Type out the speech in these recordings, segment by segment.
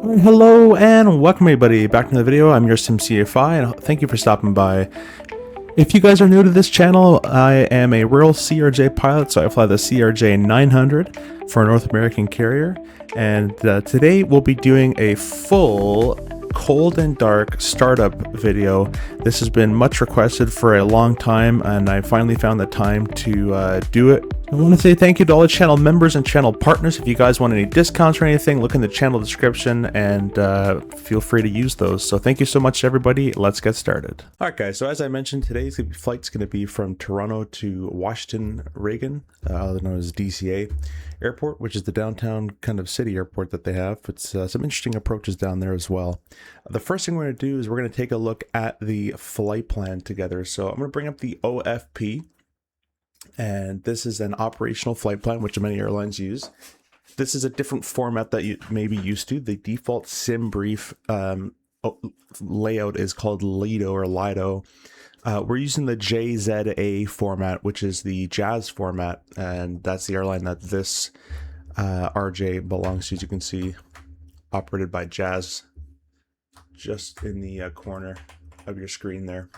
Hello and welcome everybody back to the video. I'm your SimCFI and thank you for stopping by. If you guys are new to this channel, I am a rural CRJ pilot, so I fly the CRJ 900 for a North American carrier, and today we'll be doing a full cold and dark startup video. This has been much requested for a long time and I finally found the time to do it. I want to say thank you to all the channel members and channel partners. If you guys want any discounts or anything, look in the channel description and feel free to use those. So thank you so much everybody. Let's get started. Alright guys, so as I mentioned, today's flight's going to be from Toronto to Washington Reagan, otherwise known as DCA Airport, which is the downtown kind of city airport that they have. It's some interesting approaches down there as well. The first thing we're going to do is we're going to take a look at the flight plan together. So I'm going to bring up the OFP, and this is an operational flight plan which many airlines use. This is a different format that you may be used to. The default sim brief layout is called Lido or Lido. We're using the JZA format, which is the Jazz format, and that's the airline that this RJ belongs to. As you can see, operated by Jazz, just in the corner of your screen there.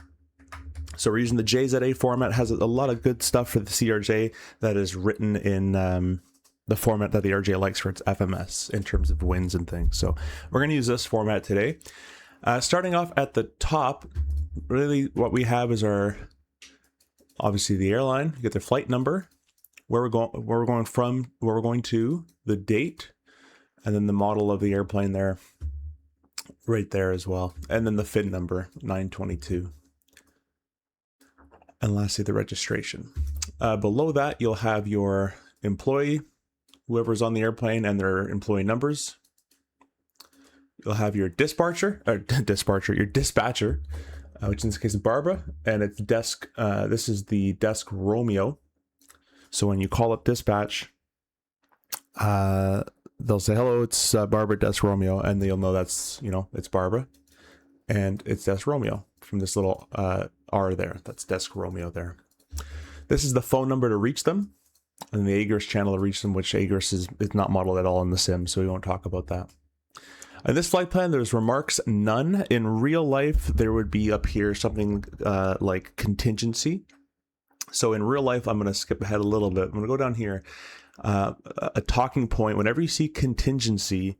So we're using the JZA format. It has a lot of good stuff for the CRJ that is written in the format that the RJ likes for its FMS in terms of wins and things. So we're going to use this format today. Starting off at the top, really what we have is obviously the airline. You get their flight number, where we're going from, where we're going to, the date, and then the model of the airplane there, right there as well, and then the FIN number 922, and lastly the registration. Below that you'll have your employee, whoever's on the airplane, and their employee numbers. You'll have your dispatcher, which in this case is Barbara, and it's desk. This is the desk Romeo. So when you call up dispatch, they'll say, "Hello, it's Barbara, desk Romeo," and you'll know that's, it's Barbara, and it's desk Romeo from this little R there. That's desk Romeo there. This is the phone number to reach them, and the AGRS channel to reach them, which AGRS is not modeled at all in the sim, so we won't talk about that. In this flight plan, there's remarks none. In real life, there would be up here something like contingency. So in real life, I'm going to skip ahead a little bit. I'm going to go down here. A talking point, whenever you see contingency,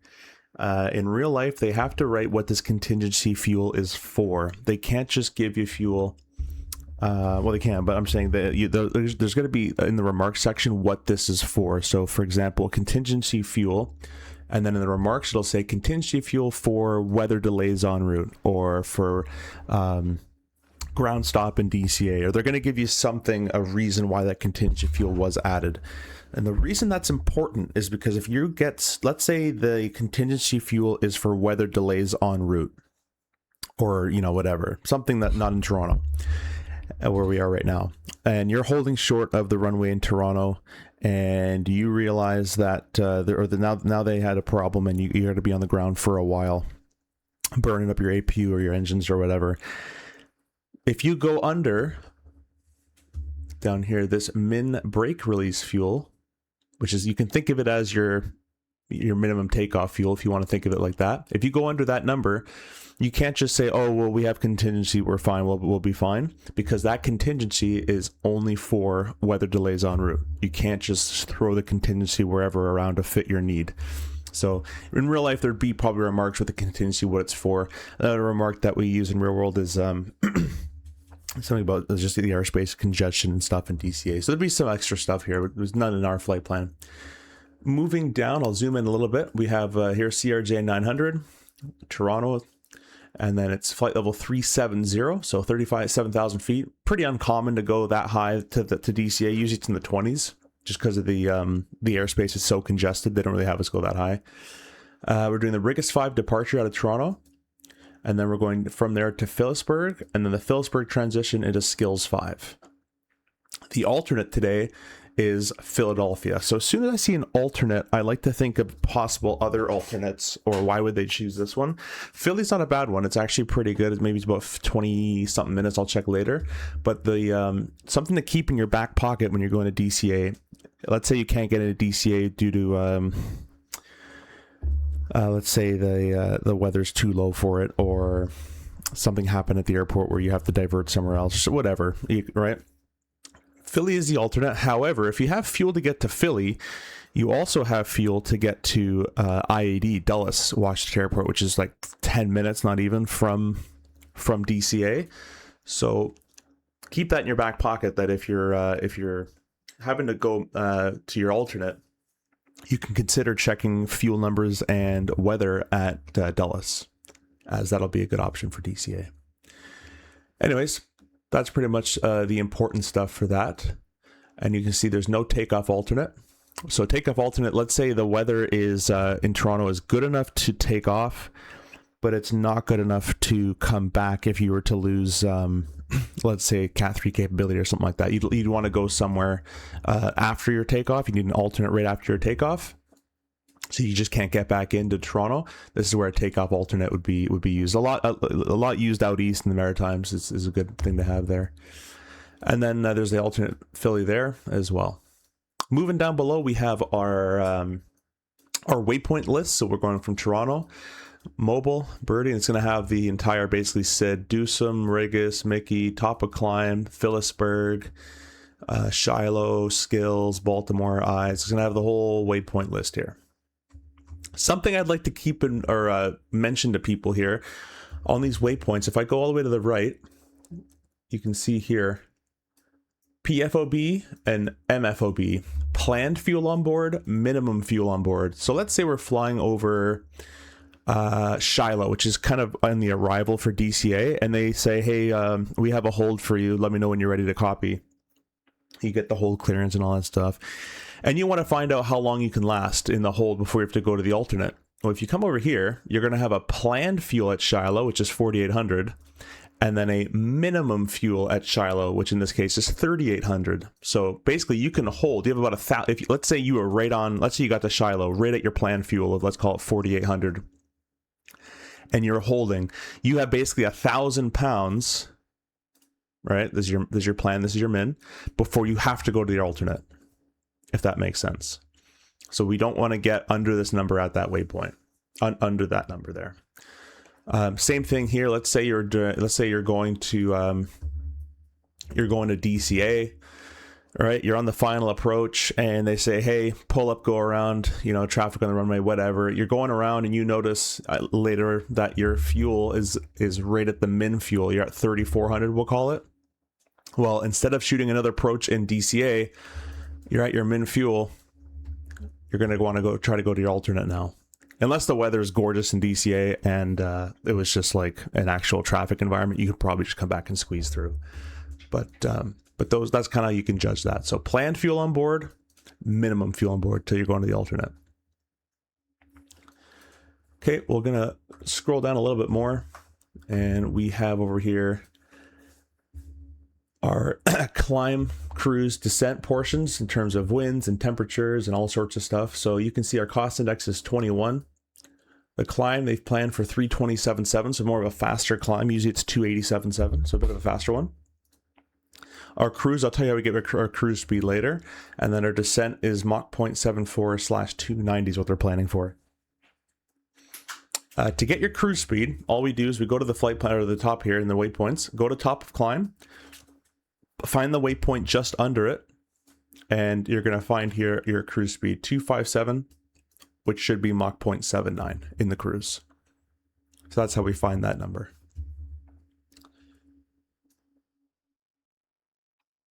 in real life, they have to write what this contingency fuel is for. They can't just give you fuel. Well, they can, but I'm saying that there's going to be in the remarks section what this is for. So for example, contingency fuel. And then in the remarks, it'll say contingency fuel for weather delays en route, or for ground stop in DCA, or they're going to give you something, a reason why that contingency fuel was added. And the reason that's important is because if you get, let's say the contingency fuel is for weather delays en route, or, whatever, something that not in Toronto, where we are right now, and you're holding short of the runway in Toronto, and you realize that now they had a problem, and you got to be on the ground for a while, burning up your APU or your engines or whatever. If you go under down here, this min brake release fuel, which is, you can think of it as your minimum takeoff fuel if you want to think of it like that. If you go under that number, you can't just say, "Oh, well, we have contingency, we're fine, we'll be fine," because that contingency is only for weather delays en route. You can't just throw the contingency wherever around to fit your need. So in real life, there'd be probably remarks with the contingency, what it's for. Another remark that we use in real world is something about just the airspace congestion and stuff in DCA. So there'd be some extra stuff here, but there's none in our flight plan. Moving down, I'll zoom in a little bit. We have here CRJ 900, Toronto, and then it's flight level 370, so 7,000 feet. Pretty uncommon to go that high to DCA. Usually it's in the 20s, just because of the airspace is so congested. They don't really have us go that high. We're doing the Rigas 5 departure out of Toronto, and then we're going from there to Phillipsburg, and then the Phillipsburg transition into Skills 5. The alternate today is Philadelphia. So as soon as I see an alternate, I like to think of possible other alternates, or why would they choose this one. Philly's not a bad one. It's actually pretty good. Maybe it's about 20 something minutes. I'll check later. But the something to keep in your back pocket when you're going to DCA. Let's say you can't get into DCA due to let's say the weather's too low for it, or something happened at the airport where you have to divert somewhere else, whatever, right? Philly is the alternate. However, if you have fuel to get to Philly, you also have fuel to get to IAD, Dulles Washington Airport, which is like 10 minutes, not even, from DCA. So keep that in your back pocket, that if you're having to go to your alternate, you can consider checking fuel numbers and weather at Dulles, as that'll be a good option for DCA. Anyways, that's pretty much the important stuff for that. And you can see there's no takeoff alternate. So takeoff alternate, let's say the weather is in Toronto is good enough to take off, but it's not good enough to come back if you were to lose, let's say, Cat 3 capability or something like that. You'd want to go somewhere after your takeoff. You need an alternate right after your takeoff. So you just can't get back into Toronto. This is where a takeoff alternate would be used. A lot used out east in the Maritimes is a good thing to have there. And then there's the alternate Philly there as well. Moving down below, we have our waypoint list. So we're going from Toronto, Mobile, Birdie, and it's going to have the entire, basically, Sid, Dewsum, Regis, Mickey, Top of Climb, Phillipsburg, Shiloh, Skills, Baltimore, Eyes. It's going to have the whole waypoint list here. Something I'd like to keep in, or mention to people here on these waypoints, if I go all the way to the right, you can see here PFOB and MFOB, planned fuel on board, minimum fuel on board. So let's say we're flying over Shiloh, which is kind of on the arrival for DCA, and they say, hey, we have a hold for you. Let me know when you're ready to copy. You get the hold clearance and all that stuff. And you want to find out how long you can last in the hold before you have to go to the alternate. Well, if you come over here, you're going to have a planned fuel at Shiloh, which is 4,800, and then a minimum fuel at Shiloh, which in this case is 3,800. So basically, you can hold. You have about 1,000. If let's say you were right on. Let's say you got to Shiloh right at your planned fuel of, let's call it 4,800, and you're holding. You have basically 1,000 pounds. Right, this is your plan. This is your min before you have to go to the alternate, if that makes sense. So we don't want to get under this number at that waypoint, under that number there. Same thing here. Let's say you're going to DCA, right? You're on the final approach, and they say, hey, pull up, go around. Traffic on the runway, whatever. You're going around, and you notice later that your fuel is right at the min fuel. You're at 3,400, we'll call it. Well, instead of shooting another approach in DCA, you're at your min fuel. You're going to want to try to go to your alternate now. Unless the weather is gorgeous in DCA and it was just like an actual traffic environment, you could probably just come back and squeeze through. But that's kind of how you can judge that. So planned fuel on board, minimum fuel on board till you're going to the alternate. Okay, we're going to scroll down a little bit more, and we have over here our climb, cruise, descent portions in terms of winds and temperatures and all sorts of stuff. So you can see our cost index is 21. The climb, they've planned for 327.7, so more of a faster climb. Usually it's 287.7, so a bit of a faster one. Our cruise, I'll tell you how we get our cruise speed later. And then our descent is Mach 0.74/290 is what they're planning for. To get your cruise speed, all we do is we go to the flight plan, or the top here in the waypoints, go to top of climb, find the waypoint just under it, and you're going to find here your cruise speed 257, which should be Mach 0.79 in the cruise. So that's how we find that number.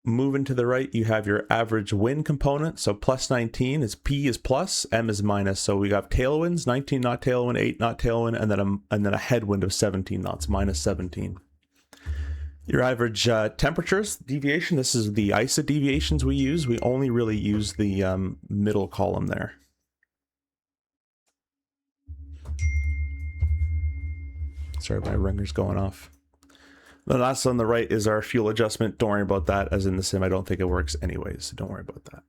Moving to the right, you have your average wind component. So plus 19 is P is plus, M is minus. So we got tailwinds, 19 knot tailwind, 8 knot tailwind, and then a headwind of 17 knots, minus 17. Your average temperatures, deviation, this is the ISA deviations we use. We only really use the middle column there. Sorry, my ringer's going off. The last on the right is our fuel adjustment. Don't worry about that. As in the sim, I don't think it works anyways, so don't worry about that.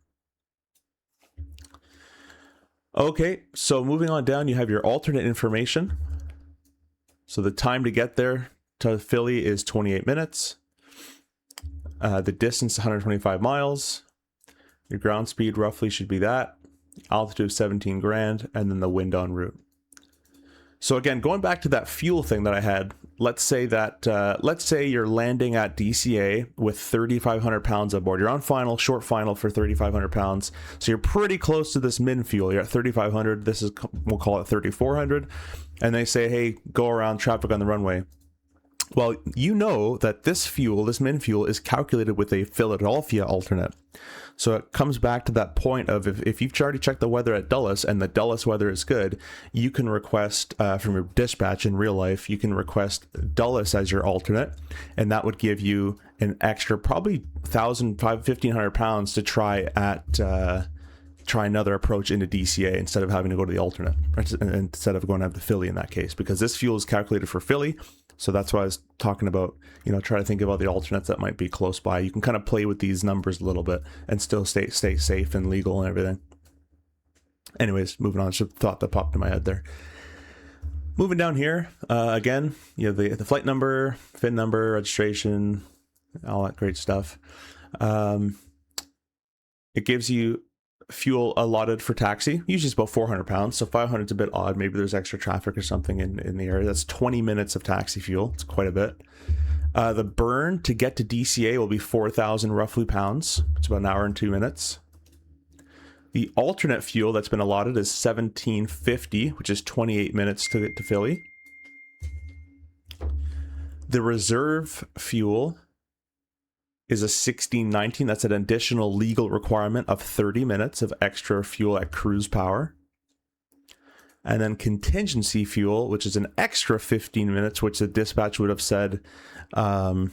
Okay, so moving on down, you have your alternate information. So the time to get there to Philly is 28 minutes. The distance 125 miles. Your ground speed roughly should be that. Altitude 17 grand, and then the wind en route. So again, going back to that fuel thing that I had, let's say you're landing at DCA with 3,500 pounds on board. You're on final, short final for 3,500 pounds. So you're pretty close to this min fuel. You're at 3,500. This is, we'll call it 3,400. And they say, hey, go around, traffic on the runway. Well, you know that this fuel, this min fuel, is calculated with a Philadelphia alternate. So it comes back to that point of if you've already checked the weather at Dulles and the Dulles weather is good, you can request from your dispatch in real life, you can request Dulles as your alternate, and that would give you an extra probably 1,500 pounds to try another approach into DCA instead of having to go to the alternate, instead of going to have the Philly in that case, because this fuel is calculated for Philly. So that's why I was talking about, try to think about the alternates that might be close by. You can kind of play with these numbers a little bit and still stay safe and legal and everything. Anyways, moving on. Just a thought that popped in my head there. Moving down here, again, the flight number, VIN number, registration, all that great stuff. It gives you fuel allotted for taxi. Usually it's about 400 pounds, so 500 is a bit odd. Maybe there's extra traffic or something in the area. That's 20 minutes of taxi fuel. It's quite a bit. The burn to get to DCA will be 4,000 roughly pounds. It's about an hour and 2 minutes. The alternate fuel that's been allotted is 1,750, which is 28 minutes to get to Philly. The reserve fuel is a 1619. That's an additional legal requirement of 30 minutes of extra fuel at cruise power. And then contingency fuel, which is an extra 15 minutes, which the dispatch would have said the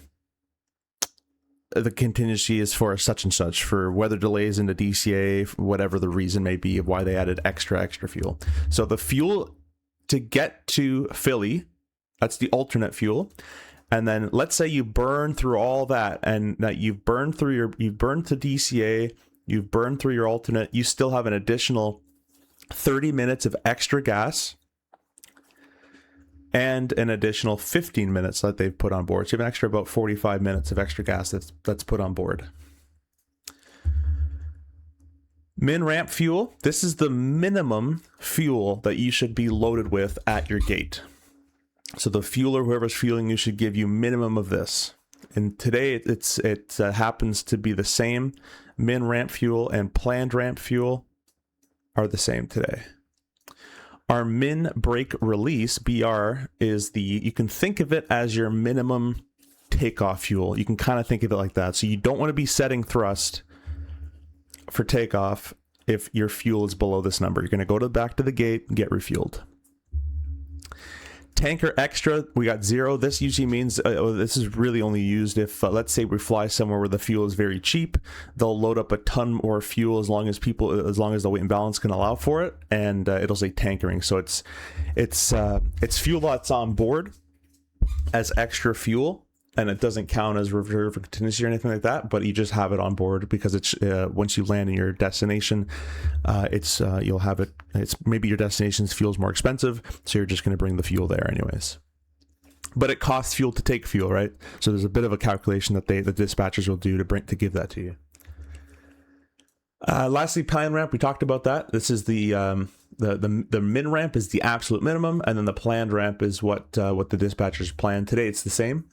contingency is for such and such, for weather delays into DCA, whatever the reason may be of why they added extra fuel. So the fuel to get to Philly, that's the alternate fuel. And then let's say you burn through all that, and that you've burned to DCA, you've burned through your alternate, you still have an additional 30 minutes of extra gas and an additional 15 minutes that they've put on board. So you have an extra about 45 minutes of extra gas that's put on board. Min ramp fuel. This is the minimum fuel that you should be loaded with at your gate. So the fueler, whoever's fueling you, should give you minimum of this. And today it happens to be the same. Min ramp fuel and planned ramp fuel are the same today. Our min brake release, BR, is you can think of it as your minimum takeoff fuel. You can kind of think of it like that. So you don't want to be setting thrust for takeoff if your fuel is below this number. You're going to go back to the gate and get refueled. Tanker extra, we got 0. This usually means this is really only used if let's say we fly somewhere where the fuel is very cheap. They'll load up a ton more fuel as long as the weight and balance can allow for it, and it'll say tankering. So it's fuel that's on board as extra fuel, and it doesn't count as reserve or contingency or anything like that, but you just have it on board because it's once you land in your destination, you'll have it. It's maybe your destination's fuel's more expensive, so you're just going to bring the fuel there anyways. But it costs fuel to take fuel, right? So there's a bit of a calculation that the dispatchers will do to give that to you. Lastly, plan ramp. We talked about that. This is the min ramp is the absolute minimum, and then the planned ramp is what the dispatchers plan. Today it's the same.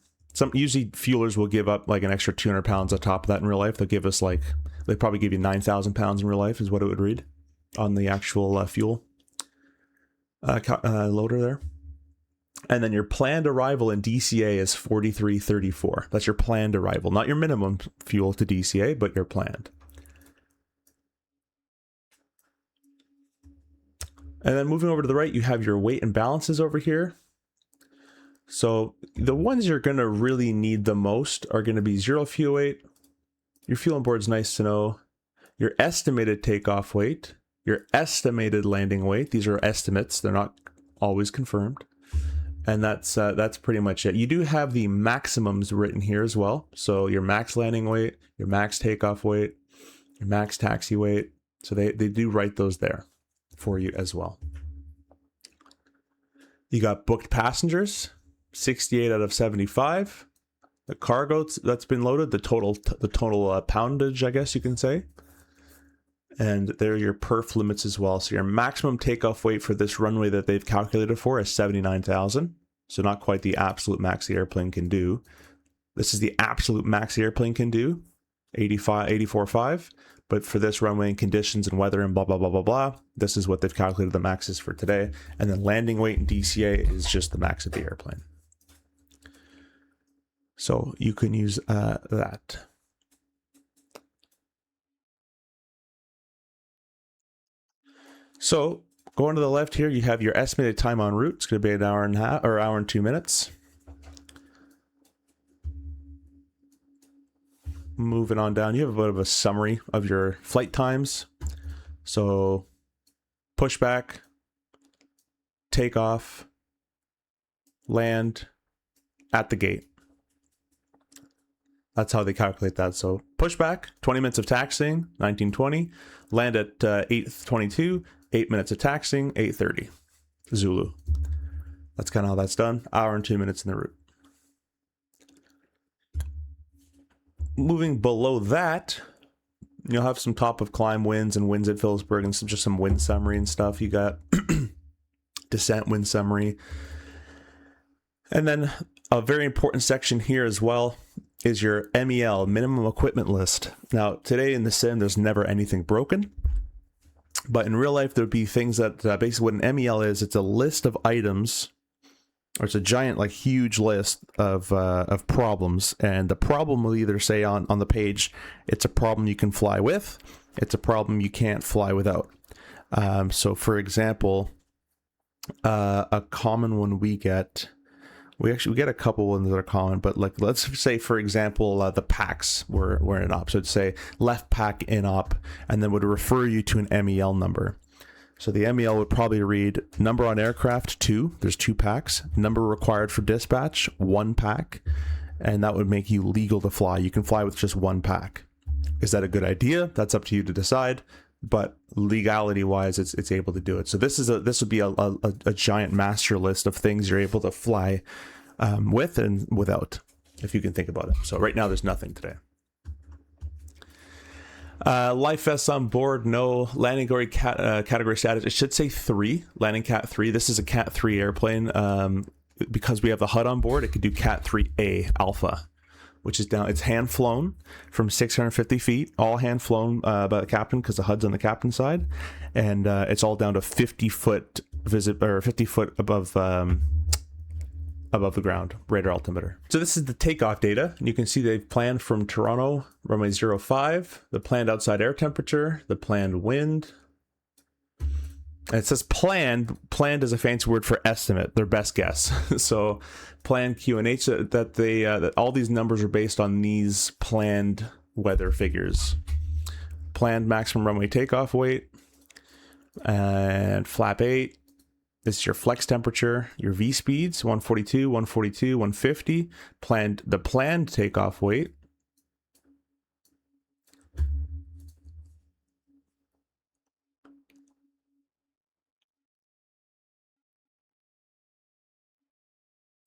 Usually fuelers will give up like an extra 200 pounds on top of that in real life. They'll give us they probably give you 9,000 pounds in real life is what it would read on the actual fuel loader there. And then your planned arrival in DCA is 4334. That's your planned arrival, not your minimum fuel to DCA, but your planned. And then moving over to the right, you have your weight and balances over here. So the ones you're going to really need the most are going to be 0 fuel weight. Your fuel on board is nice to know. Your estimated takeoff weight, your estimated landing weight. These are estimates. They're not always confirmed. And that's pretty much it. You do have the maximums written here as well. So your max landing weight, your max takeoff weight, your max taxi weight. So they do write those there for you as well. You got booked passengers. 68 out of 75. The cargo that's been loaded, the total poundage, I guess you can say. And there are your perf limits as well. So your maximum takeoff weight for this runway that they've calculated for is 79,000. So not quite the absolute max the airplane can do. This is the absolute max the airplane can do, 84.5. But for this runway and conditions and weather and blah, blah, blah, blah, blah, this is what they've calculated the max is for today. And then landing weight and DCA is just the max of the airplane. So you can use that. So going to the left here, you have your estimated time en route. It's going to be an hour and a half or hour and 2 minutes. Moving on down, you have a bit of a summary of your flight times. So pushback, takeoff, land, at the gate. That's how they calculate that. So pushback, 20 minutes of taxiing, 1920. Land at 8:22, 8 minutes of taxiing, 8:30. Zulu. That's kind of how that's done. Hour and 2 minutes in the route. Moving below that, you'll have some top of climb winds and winds at Phillipsburg and just some wind summary and stuff. You got descent wind summary. And then a very important section here as well is your MEL, minimum equipment list. Now, today in the sim, there's never anything broken. But in real life, there'd be things that basically what an MEL is, it's a list of items, or it's a giant, like huge list of problems. And the problem will either say on the page, it's a problem you can fly with, it's a problem you can't fly without. So for example, a common one we get, we get a couple ones that are common, but like, let's say, for example, the packs were in op. So it'd say left pack in op, and then would refer you to an MEL number. So the MEL would probably read number on aircraft 2, there's 2 packs, number required for dispatch 1 pack, and that would make you legal to fly. You can fly with just 1 pack. Is that a good idea? That's up to you to decide. But legality wise, it's able to do it. So this would be a giant master list of things you're able to fly with and without, if you can think about it. So right now there's nothing today. Life vests on board, no. Landing category status, it should say 3, landing Cat 3. This is a Cat 3 airplane. Because we have the HUD on board, it could do Cat 3A Alpha, which is down, it's hand flown from 650 feet, all hand flown by the captain because the HUD's on the captain's side. And it's all down to 50 foot or 50 foot above the ground, radar altimeter. So this is the takeoff data. And you can see they've planned from Toronto, runway 05, the planned outside air temperature, the planned wind. And it says planned. Planned is a fancy word for estimate, their best guess. So planned QNH, that all these numbers are based on these planned weather figures. Planned maximum runway takeoff weight and flap 8. This is your flex temperature, your V speeds, 142, 142, 150. The planned takeoff weight.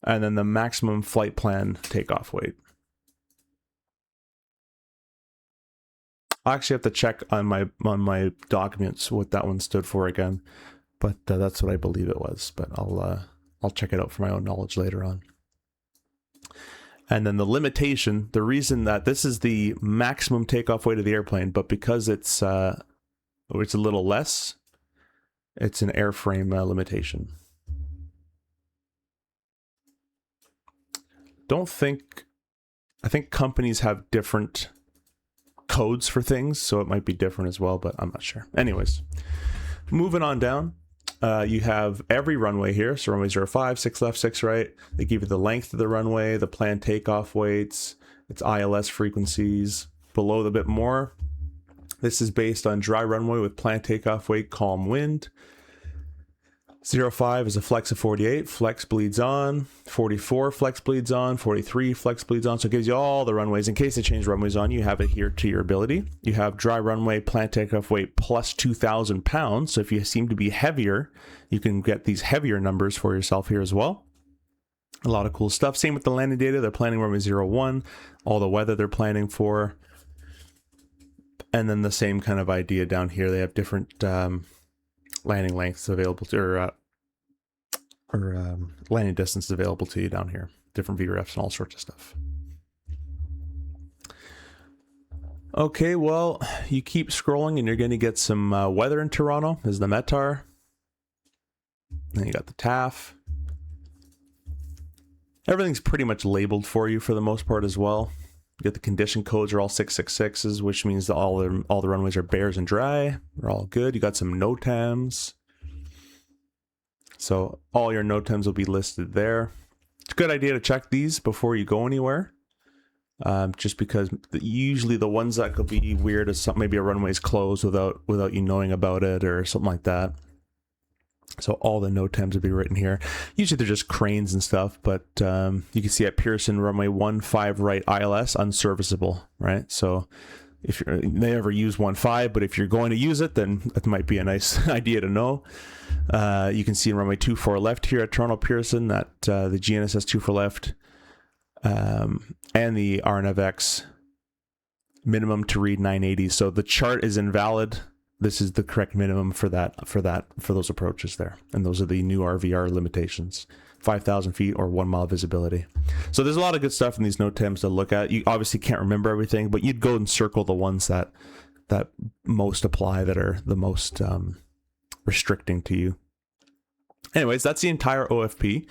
And then the maximum flight plan takeoff weight. I actually have to check on my documents what that one stood for again, but that's what I believe it was. But I'll check it out for my own knowledge later on. And then the limitation, the reason that this is the maximum takeoff weight of the airplane, but because it's a little less, it's an airframe limitation. I think companies have different codes for things, so it might be different as well, but I'm not sure. Anyways, moving on down, you have every runway here. So runway 05, 6 left, 6 right. They give you the length of the runway, the planned takeoff weights, its ILS frequencies. Below the bit more, this is based on dry runway with planned takeoff weight, calm wind. 05 is a flex of 48, flex bleeds on, 44 flex bleeds on, 43 flex bleeds on. So it gives you all the runways. In case they change runways on, you have it here to your ability. You have dry runway, planned takeoff weight plus 2,000 pounds. So if you seem to be heavier, you can get these heavier numbers for yourself here as well. A lot of cool stuff. Same with the landing data. They're planning runway 01, all the weather they're planning for. And then the same kind of idea down here. They have different landing lengths available to, or landing distance available to you down here. Different VREFs and all sorts of stuff. Okay, well, you keep scrolling and you're going to get some weather in Toronto. There's the METAR. Then you got the TAF. Everything's pretty much labeled for you for the most part as well. You get the condition codes are all 666s, which means that all the runways are bares and dry. They're all good. You got some NOTAMs. So all your NOTAMs will be listed there. It's a good idea to check these before you go anywhere. Just because usually the ones that could be weird is something, maybe a runway's closed without you knowing about it or something like that. So all the NOTAMs will be written here. Usually they're just cranes and stuff, but you can see at Pearson runway 15 right ILS unserviceable, right? So if they never use 15, but if you're going to use it, then that might be a nice idea to know. You can see in runway 24 left here at Toronto Pearson that the GNSS 24 left and the RNFX minimum to read 980. So the chart is invalid. This is the correct minimum for those approaches there. And those are the new RVR limitations, 5,000 feet or 1 mile visibility. So there's a lot of good stuff in these NOTAMs to look at. You obviously can't remember everything, but you'd go and circle the ones that most apply, that are the most restricting to you. Anyways, that's the entire OFP.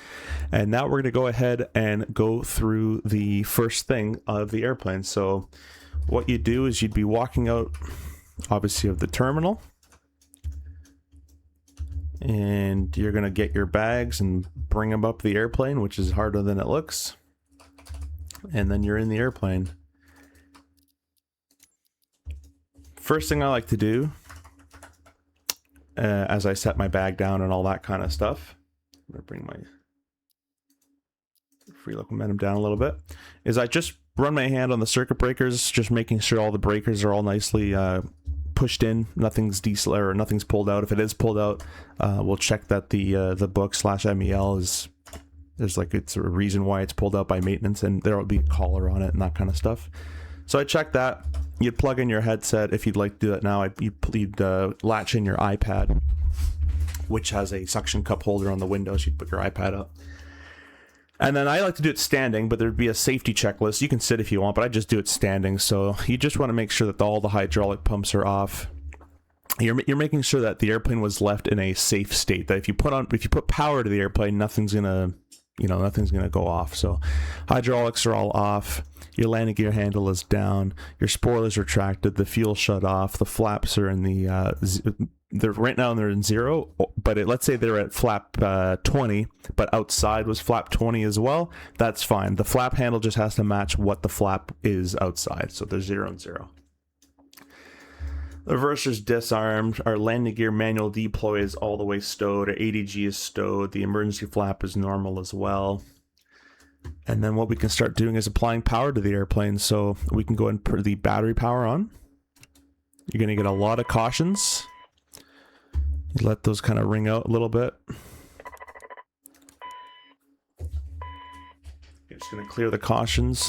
And now we're going to go ahead and go through the first thing of the airplane. So what you do is you'd be walking out, obviously, of the terminal. And you're going to get your bags and bring them up the airplane, which is harder than it looks. And then you're in the airplane. First thing I like to do, as I set my bag down and all that kind of stuff, I'm going to bring my free local momentum down a little bit, is I just run my hand on the circuit breakers, just making sure all the breakers are all nicely pushed in, nothing's or nothing's pulled out. If it is pulled out, we'll check that the book /MEL there's like, it's a reason why it's pulled out by maintenance, and there will be a collar on it and that kind of stuff. So I check that. You'd plug in your headset if you'd like to do that now. You'd latch in your iPad, which has a suction cup holder on the windows. You'd put your iPad up. And then I like to do it standing, but there'd be a safety checklist. You can sit if you want, but I just do it standing. So you just want to make sure that all the hydraulic pumps are off. You're making sure that the airplane was left in a safe state. That if you put power to the airplane, nothing's gonna go off. So hydraulics are all off. Your landing gear handle is down. Your spoilers are retracted. The fuel shut off. The flaps are in the they're right now they're in 0, but let's say they're at flap 20, but outside was flap 20 as well. That's fine. The flap handle just has to match what the flap is outside. So they're 0 and 0. The reverser's disarmed. Our landing gear manual deploy is all the way stowed. Our ADG is stowed. The emergency flap is normal as well. And then what we can start doing is applying power to the airplane. So we can go and put the battery power on. You're going to get a lot of cautions. You let those kind of ring out a little bit. You're just going to clear the cautions.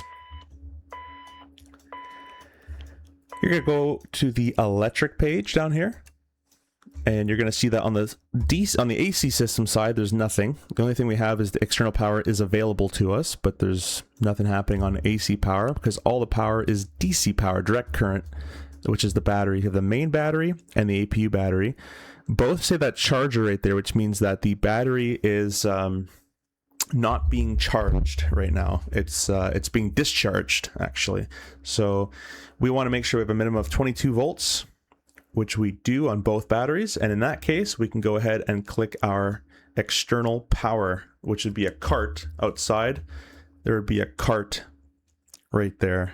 You're going to go to the electric page down here. And you're going to see that on the AC system side, there's nothing. The only thing we have is the external power is available to us, but there's nothing happening on AC power because all the power is DC power, direct current, which is the battery. You have the main battery and the APU battery. Both say that charger right there, which means that the battery is not being charged right now. It's being discharged, actually. So we want to make sure we have a minimum of 22 volts, which we do on both batteries. And in that case, we can go ahead and click our external power, which would be a cart outside. There would be a cart right there.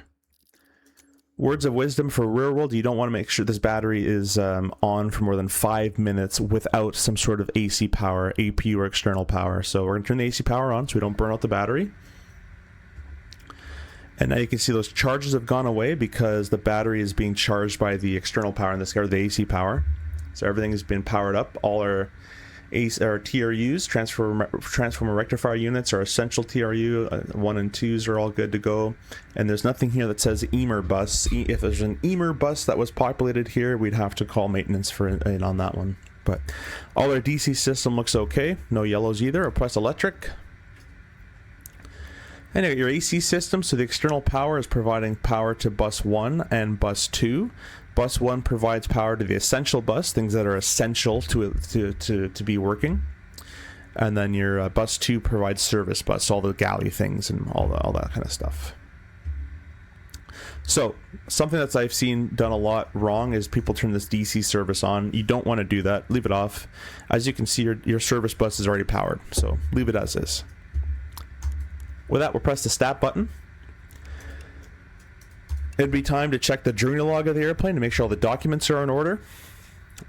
Words of wisdom for real world: you don't want to make sure this battery is on for more than 5 minutes without some sort of AC power, APU or external power. So we're going to turn the AC power on so we don't burn out the battery. And now you can see those charges have gone away because the battery is being charged by the external power in this case, or the AC power. So everything has been powered up. All our or TRUs, transformer rectifier units, are essential TRU. 1 and 2s are all good to go. And there's nothing here that says EMER bus. If there's an EMER bus that was populated here, we'd have to call maintenance for in on that one. But all our DC system looks okay. No yellows either. I'll press electric. And you got your AC system. So the external power is providing power to bus 1 and bus 2. Bus 1 provides power to the essential bus, things that are essential to be working. And then your bus 2 provides service bus, all the galley things and all that kind of stuff. So something that I've seen done a lot wrong is people turn this DC service on. You don't want to do that. Leave it off. As you can see, your service bus is already powered, so leave it as is. With that, we'll press the stat button. It'd be time to check the journey log of the airplane to make sure all the documents are in order.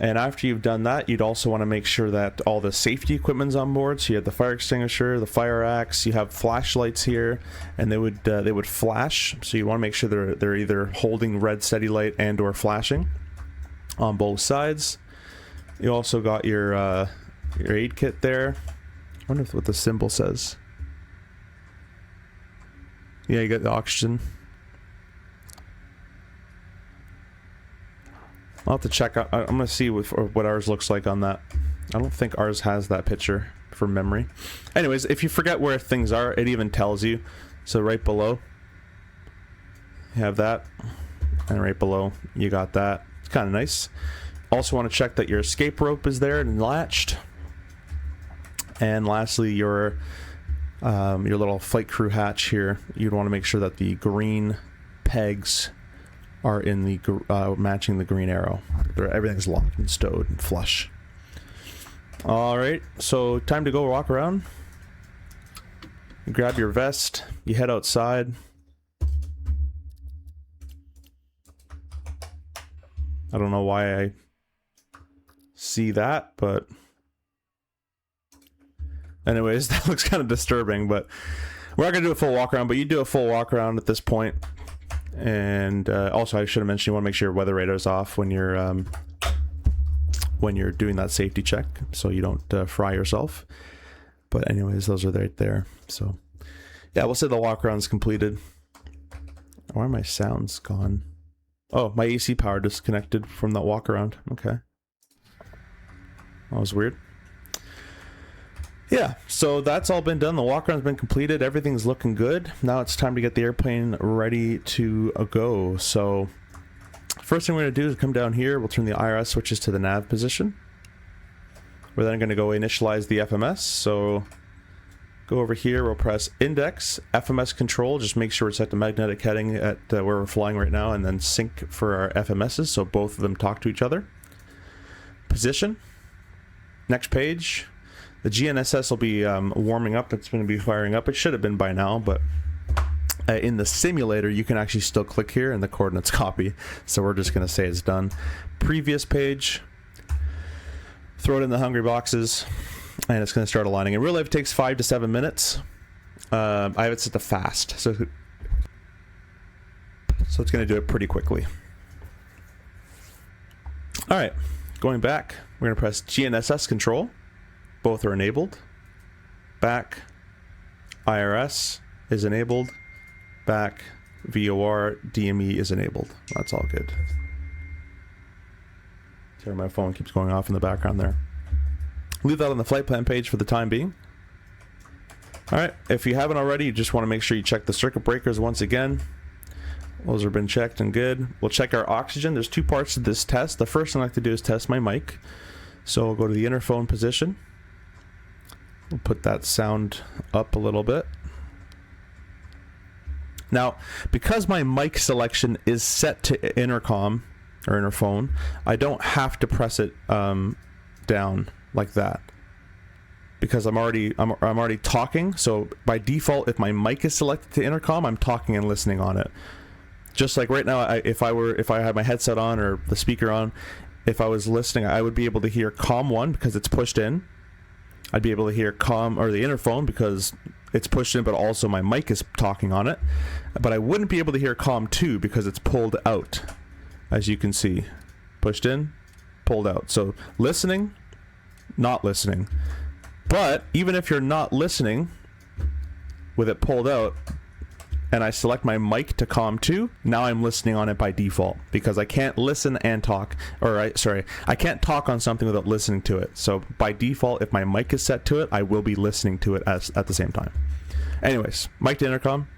And after you've done that, you'd also want to make sure that all the safety equipment's on board. So you have the fire extinguisher, the fire axe, you have flashlights here, and they would flash. So you want to make sure they're either holding red steady light and or flashing on both sides. You also got your aid kit there. I wonder what the symbol says. Yeah, you got the oxygen. I'll have to check out. I'm going to see what ours looks like on that. I don't think ours has that picture from memory. Anyways, if you forget where things are, it even tells you. So right below, you have that. And right below, you got that. It's kind of nice. Also want to check that your escape rope is there and latched. And lastly, your little flight crew hatch here. You'd want to make sure that the green pegs are in the matching the green arrow. Everything's locked and stowed and flush. Alright, so time to go walk around. You grab your vest, you head outside. I don't know why I see that, but anyways, that looks kind of disturbing, but we're not gonna do a full walk around, but you do a full walk around at this point. And also, I should have mentioned, you want to make sure your weather radar is off when you're doing that safety check, so you don't fry yourself. But anyways, those are right there. So yeah, we'll say the walk around is completed. Why are my sounds gone? Oh, my AC power disconnected from that walk around. Okay, that was weird. Yeah, so that's all been done. The walk around's been completed. Everything's looking good. Now it's time to get the airplane ready to go. So first thing we're going to do is come down here. We'll turn the IRS switches to the nav position. We're then going to go initialize the FMS. So go over here. We'll press index, FMS control. Just make sure it's at the magnetic heading at where we're flying right now, and then sync for our FMSs so both of them talk to each other. Position. Next page. The GNSS will be warming up. It's going to be firing up. It should have been by now, but in the simulator, you can actually still click here and the coordinates copy. So we're just going to say it's done. Previous page. Throw it in the hungry boxes, and it's going to start aligning. In real life, it takes 5 to 7 minutes. I have it set to fast, so it's going to do it pretty quickly. All right, going back, we're going to press GNSS control. Both are enabled. Back, IRS is enabled. Back, VOR, DME is enabled. That's all good. Sorry, my phone keeps going off in the background there. Leave that on the flight plan page for the time being. Alright, if you haven't already, you just want to make sure you check the circuit breakers once again. Those have been checked and good. We'll check our oxygen. There's two parts to this test. The first thing I like to do is test my mic. So we'll go to the interphone position. We'll put that sound up a little bit. Now, because my mic selection is set to intercom or interphone, I don't have to press it down like that, because I'm already talking. So by default, if my mic is selected to intercom, I'm talking and listening on it. Just like right now, if I had my headset on or the speaker on, if I was listening, I would be able to hear COM 1 because it's pushed in. I'd be able to hear COM or the interphone because it's pushed in, but also my mic is talking on it. But I wouldn't be able to hear COM 2 because it's pulled out, as you can see. Pushed in, pulled out. So listening, not listening. But even if you're not listening with it pulled out, and I select my mic to COM 2, now I'm listening on it by default, because I can't listen and talk, or I can't talk on something without listening to it. So by default, if my mic is set to it, I will be listening to it at the same time. Anyways, mic to intercom.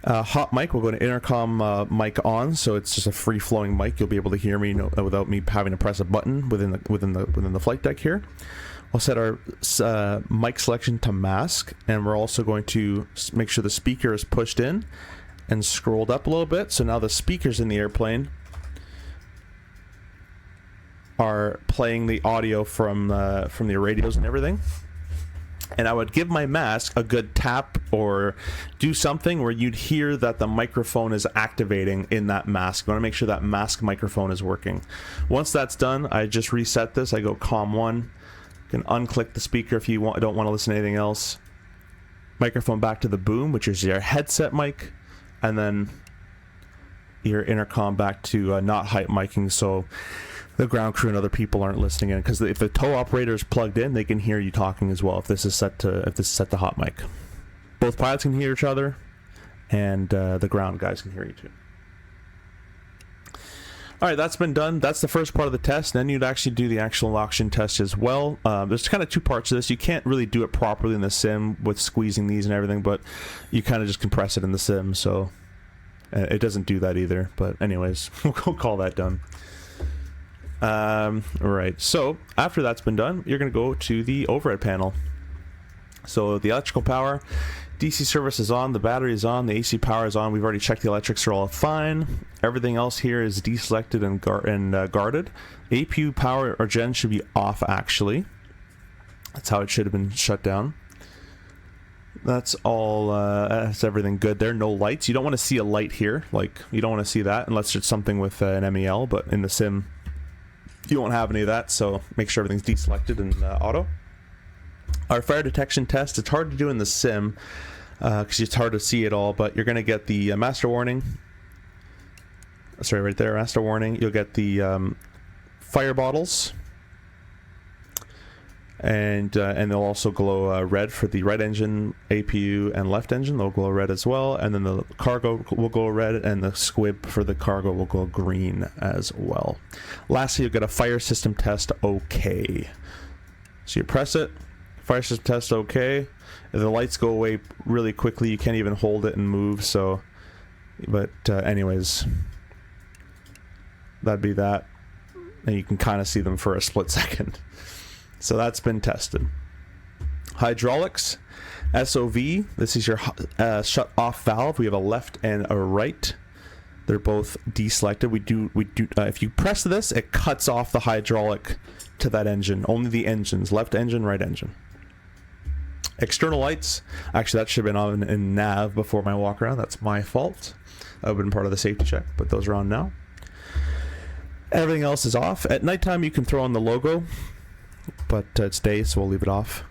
Hot mic, we'll go to intercom mic on, so it's just a free-flowing mic. You'll be able to hear me without me having to press a button within the flight deck here. We'll set our mic selection to mask, and we're also going to make sure the speaker is pushed in and scrolled up a little bit. So now the speakers in the airplane are playing the audio from the radios and everything. And I would give my mask a good tap or do something where you'd hear that the microphone is activating in that mask. You want to make sure that mask microphone is working. Once that's done, I just reset this. I go COM 1. You can unclick the speaker if you don't want to listen to anything else. Microphone back to the boom, which is your headset mic. And then your intercom back to not hype micing, so the ground crew and other people aren't listening in, because if the tow operator is plugged in, they can hear you talking as well if this is set to hot mic. Both pilots can hear each other, and the ground guys can hear you too. All right, that's been done. That's the first part of the test. Then you'd actually do the actual oxygen test as well. There's kind of two parts to this. You can't really do it properly in the sim with squeezing these and everything, but you kind of just compress it in the sim, so it doesn't do that either. But anyways, we'll call that done. Right, so after that's been done, you're going to go to the overhead panel. So the electrical power, DC service is on, the battery is on, the AC power is on. We've already checked the electrics are all fine. Everything else here is deselected and guarded. APU power or gen should be off, actually. That's how it should have been shut down. That's all, that's everything good there. No lights. You don't want to see a light here. Like, you don't want to see that unless it's something with an MEL, but in the sim, you won't have any of that, so make sure everything's deselected and auto. Our fire detection test, it's hard to do in the sim because it's hard to see it all, but you're going to get the master warning. Sorry, right there, master warning. You'll get the fire bottles, and they'll also glow red for the right engine, APU, and left engine. They'll glow red as well, and then the cargo will glow red, and the squib for the cargo will glow green as well. Lastly, you'll get a fire system test OK. So you press it, fire system test OK. The lights go away really quickly. You can't even hold it and move. So, but anyways, that'd be that, and you can kind of see them for a split second. So that's been tested. Hydraulics, SOV. This is your shut off valve. We have a left and a right. They're both deselected. We do. If you press this, it cuts off the hydraulic to that engine. Only the engines, left engine, right engine. External lights. Actually, that should have been on in nav before my walk around. That's my fault. That would have been part of the safety check, but those are on now. Everything else is off. At nighttime, you can throw on the logo, but it's day, so we'll leave it off.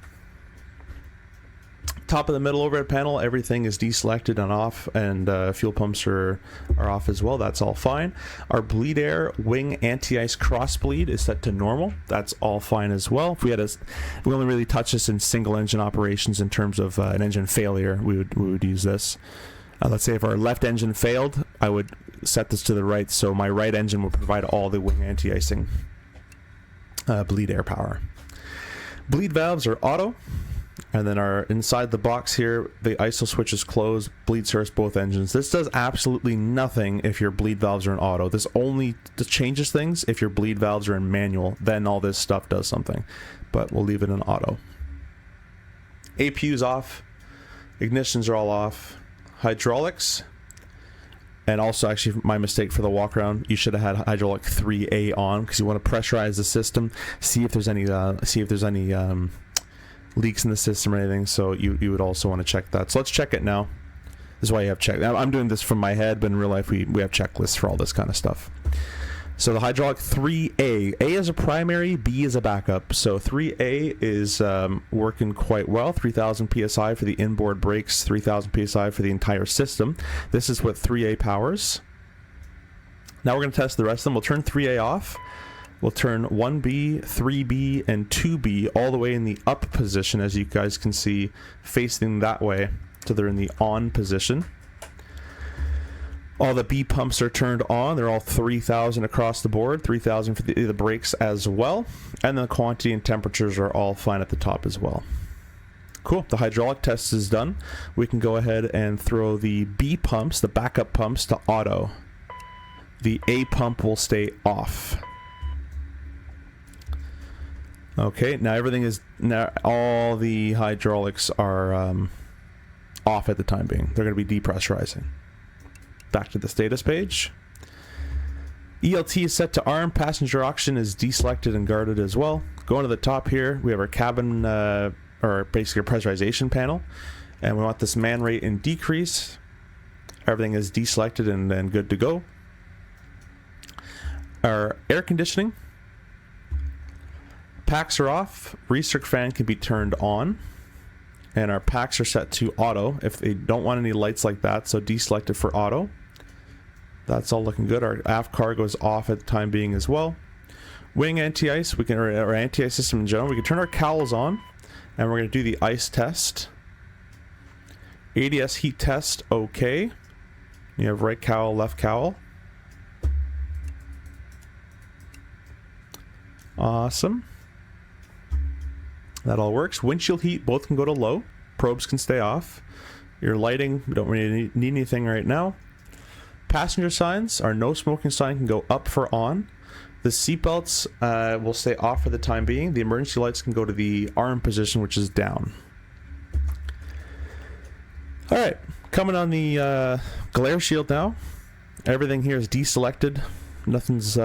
Top of the middle overhead panel, everything is deselected and off, and fuel pumps are off as well. That's all fine. Our bleed air wing anti-ice cross bleed is set to normal. That's all fine as well. If we only really touch this in single engine operations in terms of an engine failure, we would use this. Let's say if our left engine failed, I would set this to the right, so my right engine will provide all the wing anti-icing bleed air power. Bleed valves are auto, and then our inside the box here, the ISO switch is closed. Bleed service both engines. This does absolutely nothing if your bleed valves are in auto. This only changes things if your bleed valves are in manual. Then all this stuff does something, but we'll leave it in auto. APU's off, ignitions are all off. Hydraulics, and also actually my mistake for the walk around, you should have had hydraulic 3A on, because you want to pressurize the system, see if there's any leaks in the system or anything. So you would also want to check that. So let's check it now. This is why you have check. I'm doing this from my head, but in real life we have checklists for all this kind of stuff. So the hydraulic 3A, A is a primary, B is a backup. So 3A is working quite well. 3,000 psi for the inboard brakes, 3,000 psi for the entire system. This is what 3A powers. Now we're going to test the rest of them. We'll turn 3A off. We'll turn 1B, 3B, and 2B all the way in the up position, as you guys can see, facing that way, so they're in the on position. All the B pumps are turned on. They're all 3,000 across the board, 3,000 for the brakes as well. And the quantity and temperatures are all fine at the top as well. Cool, the hydraulic test is done. We can go ahead and throw the B pumps, the backup pumps, to auto. The A pump will stay off. Okay, now everything is, now all the hydraulics are off at the time being. They're going to be depressurizing. Back to the status page. ELT is set to arm. Passenger oxygen is deselected and guarded as well. Going to the top here, we have our cabin, or basically our pressurization panel, and we want this man rate in decrease. Everything is deselected and good to go. Our air conditioning. Packs are off. Recirc fan can be turned on. And our packs are set to auto if they don't want any lights like that, so deselect it for auto. That's all looking good. Our aft cargo is off at the time being as well. Wing anti-ice, we can, or anti-ice system in general, we can turn our cowls on, and we're going to do the ice test. ADS heat test, okay. You have right cowl, left cowl. Awesome. That all works. Windshield heat, both can go to low. Probes can stay off. Your lighting, we don't really need anything right now. Passenger signs, our no smoking sign can go up for on. The seatbelts will stay off for the time being. The emergency lights can go to the arm position, which is down. Alright, coming on the glare shield now. Everything here is deselected. Nothing's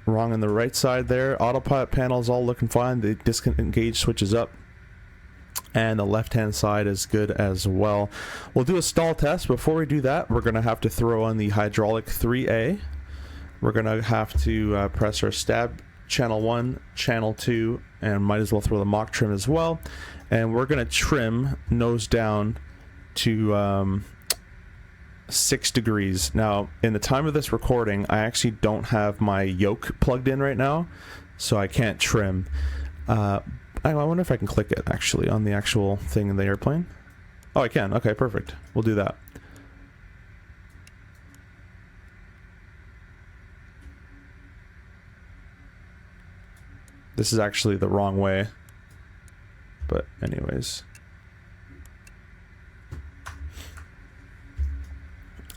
wrong on the right side there. Autopilot panel is all looking fine. The disengage switch is up. And the left hand side is good as well. We'll do a stall test. Before we do that, we're going to have to throw on the hydraulic 3A. We're going to have to press our stab channel 1, channel 2, and might as well throw the mock trim as well. And we're going to trim nose down to 6 degrees. Now, in the time of this recording, I actually don't have my yoke plugged in right now, so I can't trim. I wonder if I can click it actually on the actual thing in the airplane. Oh, I can. Okay, perfect. We'll do that. This is actually the wrong way. But anyways.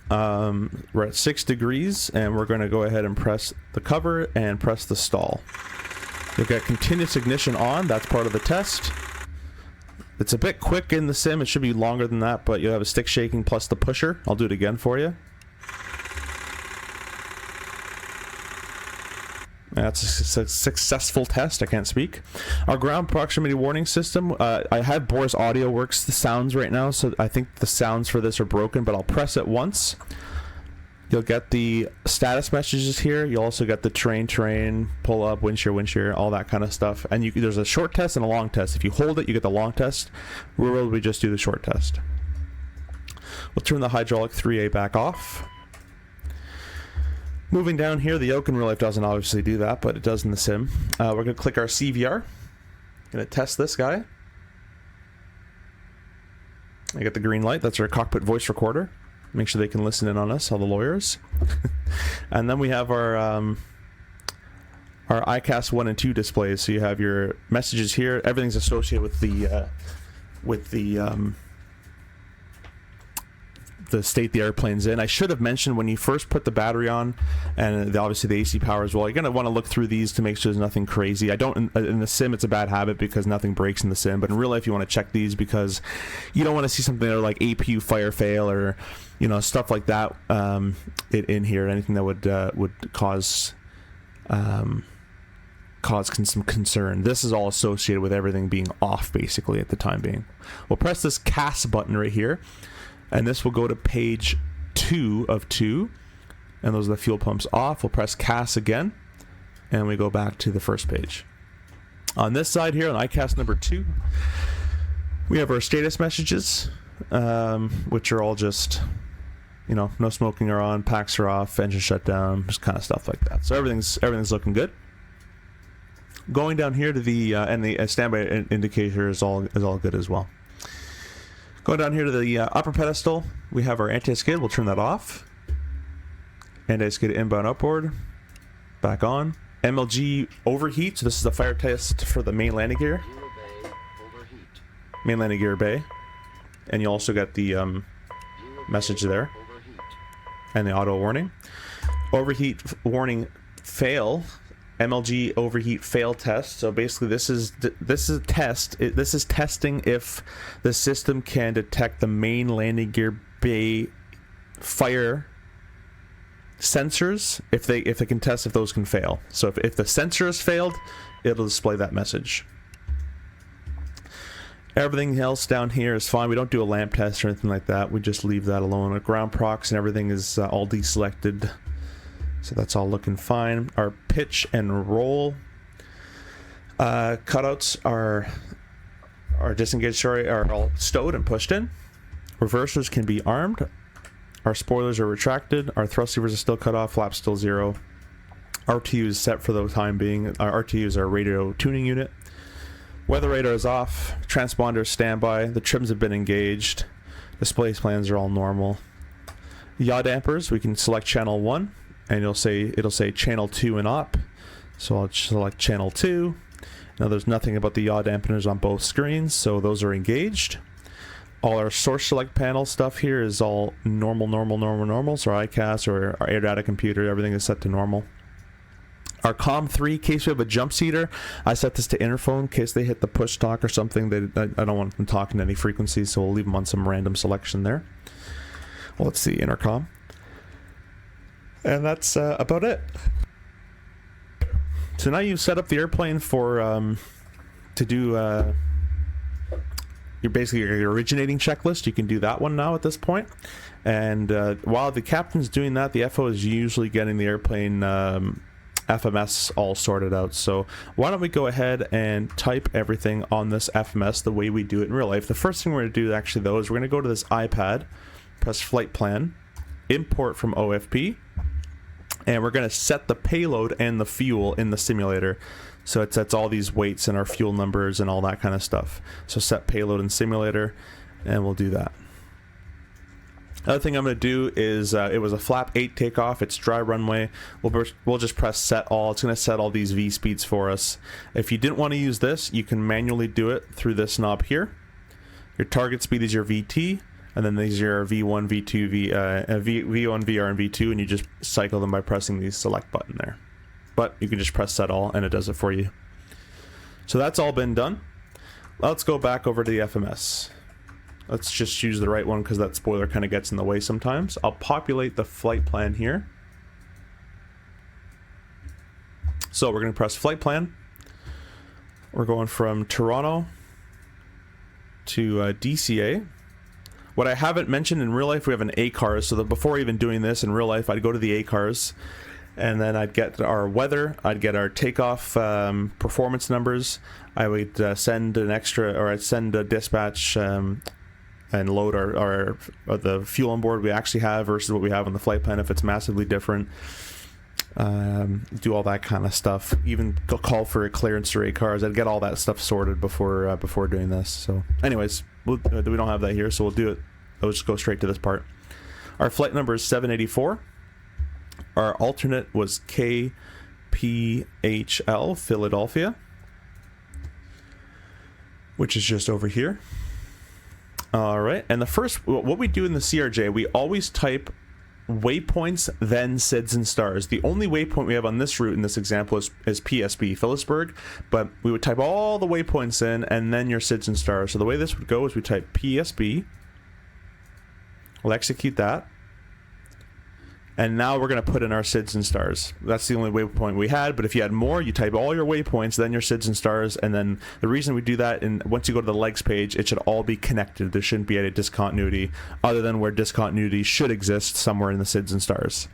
We're at 6 degrees, and we're going to go ahead and press the cover and press the stall. You'll get continuous ignition on. That's part of the test. It's a bit quick in the sim. It should be longer than that, but you'll have a stick shaking plus the pusher. I'll do it again for you. That's a successful test. I can't speak. Our ground proximity warning system. I have Boris Audio Works the sounds right now, so I think the sounds for this are broken, but I'll press it once. You'll get the status messages here. You'll also get the terrain, pull up, wind shear, all that kind of stuff. And there's a short test and a long test. If you hold it, you get the long test. We just do the short test. We'll turn the hydraulic 3A back off. Moving down here, the yoke in real life doesn't obviously do that, but it does in the sim. We're going to click our CVR. Going to test this guy. I get the green light. That's our cockpit voice recorder. Make sure they can listen in on us, all the lawyers. And then we have our ICAS 1 and 2 displays. So you have your messages here. Everything's associated with the state the airplane's in. I should have mentioned when you first put the battery on, and obviously the AC power as well, you're going to want to look through these to make sure there's nothing crazy. I don't, in the sim, it's a bad habit because nothing breaks in the sim, but in real life you want to check these because you don't want to see something like APU fire fail or, you know, stuff like that in here, anything that would cause some concern. This is all associated with everything being off basically at the time being. We'll press this CAS button right here, and this will go to page 2 of 2, and those are the fuel pumps off. We'll press CAS again, and we go back to the first page. On this side here, on ICAS number 2, we have our status messages, which are all just, you know, no smoking are on, packs are off, engine shut down, just kind of stuff like that. So everything's looking good. Going down here to the and the standby indicator is all good as well. Going down here to the upper pedestal, we have our anti-skid. We'll turn that off. Anti-skid inbound upward. Back on. MLG overheat. So this is the fire test for the main landing gear. Main landing gear bay. And you also got the message there. And the auto warning. Overheat warning fail. MLG overheat fail test. So basically this is a test. This is testing if the system can detect the main landing gear bay fire sensors, if they can test if those can fail. So if the sensor has failed, it'll display that message. Everything else down here is fine. We don't do a lamp test or anything like that. We just leave that alone. Our ground procs and everything is all deselected. So that's all looking fine. Our pitch and roll cutouts are disengaged, sorry, are all stowed and pushed in. Reversers can be armed. Our spoilers are retracted. Our thrust levers are still cut off. Flaps still 0. RTU is set for the time being. Our RTU is our radio tuning unit. Weather radar is off. Transponder is standby. The trims have been engaged. Display plans are all normal. Yaw dampers, we can select channel 1. And it'll say channel 2 and op. So I'll select channel 2. Now there's nothing about the yaw dampeners on both screens, so those are engaged. All our source select panel stuff here is all normal. So our ICAS or our air data computer, everything is set to normal. Our COM3, in case we have a jump seater, I set this to interphone in case they hit the push talk or something. I don't want them talking to any frequencies, so we'll leave them on some random selection there. Well, let's see, intercom. And that's about it. So now you've set up the airplane for to do your originating checklist. You can do that one now at this point. And while the captain's doing that, the FO is usually getting the airplane FMS all sorted out. So why don't we go ahead and type everything on this FMS the way we do it in real life. The first thing we're going to do actually though is we're going to go to this iPad, press flight plan, import from OFP. And we're going to set the payload and the fuel in the simulator. So it sets all these weights and our fuel numbers and all that kind of stuff. So set payload in simulator, and we'll do that. Other thing I'm going to do is, it was a flap 8 takeoff. It's dry runway. We'll just press set all. It's going to set all these V speeds for us. If you didn't want to use this, you can manually do it through this knob here. Your target speed is your VT. And then these are your V1, V2, V1, VR, and V2, and you just cycle them by pressing the select button there. But you can just press set all, and it does it for you. So that's all been done. Let's go back over to the FMS. Let's just choose the right one because that spoiler kind of gets in the way sometimes. I'll populate the flight plan here. So we're going to press flight plan. We're going from Toronto to DCA. What I haven't mentioned in real life, we have an ACARS, so that before even doing this in real life, I'd go to the ACARS, and then I'd get our weather, I'd get our takeoff performance numbers, I would send an extra, or I'd send a dispatch and load our the fuel on board we actually have versus what we have on the flight plan if it's massively different. Do all that kind of stuff, even call for a clearance or ACARS. I'd get all that stuff sorted before doing this. So anyways, we don't have that here, so we'll do it. I'll just go straight to this part. Our flight number is 784. Our alternate was KPHL, Philadelphia, which is just over here. All right, and the first, what we do in the CRJ, we always type waypoints, then SIDS and stars. The only waypoint we have on this route in this example is PSB, Phillipsburg, but we would type all the waypoints in and then your SIDS and stars. So the way this would go is we type PSB, we'll execute that, and now we're going to put in our SIDS and stars. That's the only waypoint we had, but if you had more, you type all your waypoints, then your SIDS and stars, and then the reason we do that, and once you go to the legs page, it should all be connected. There shouldn't be any discontinuity, other than where discontinuity should exist somewhere in the SIDS and stars.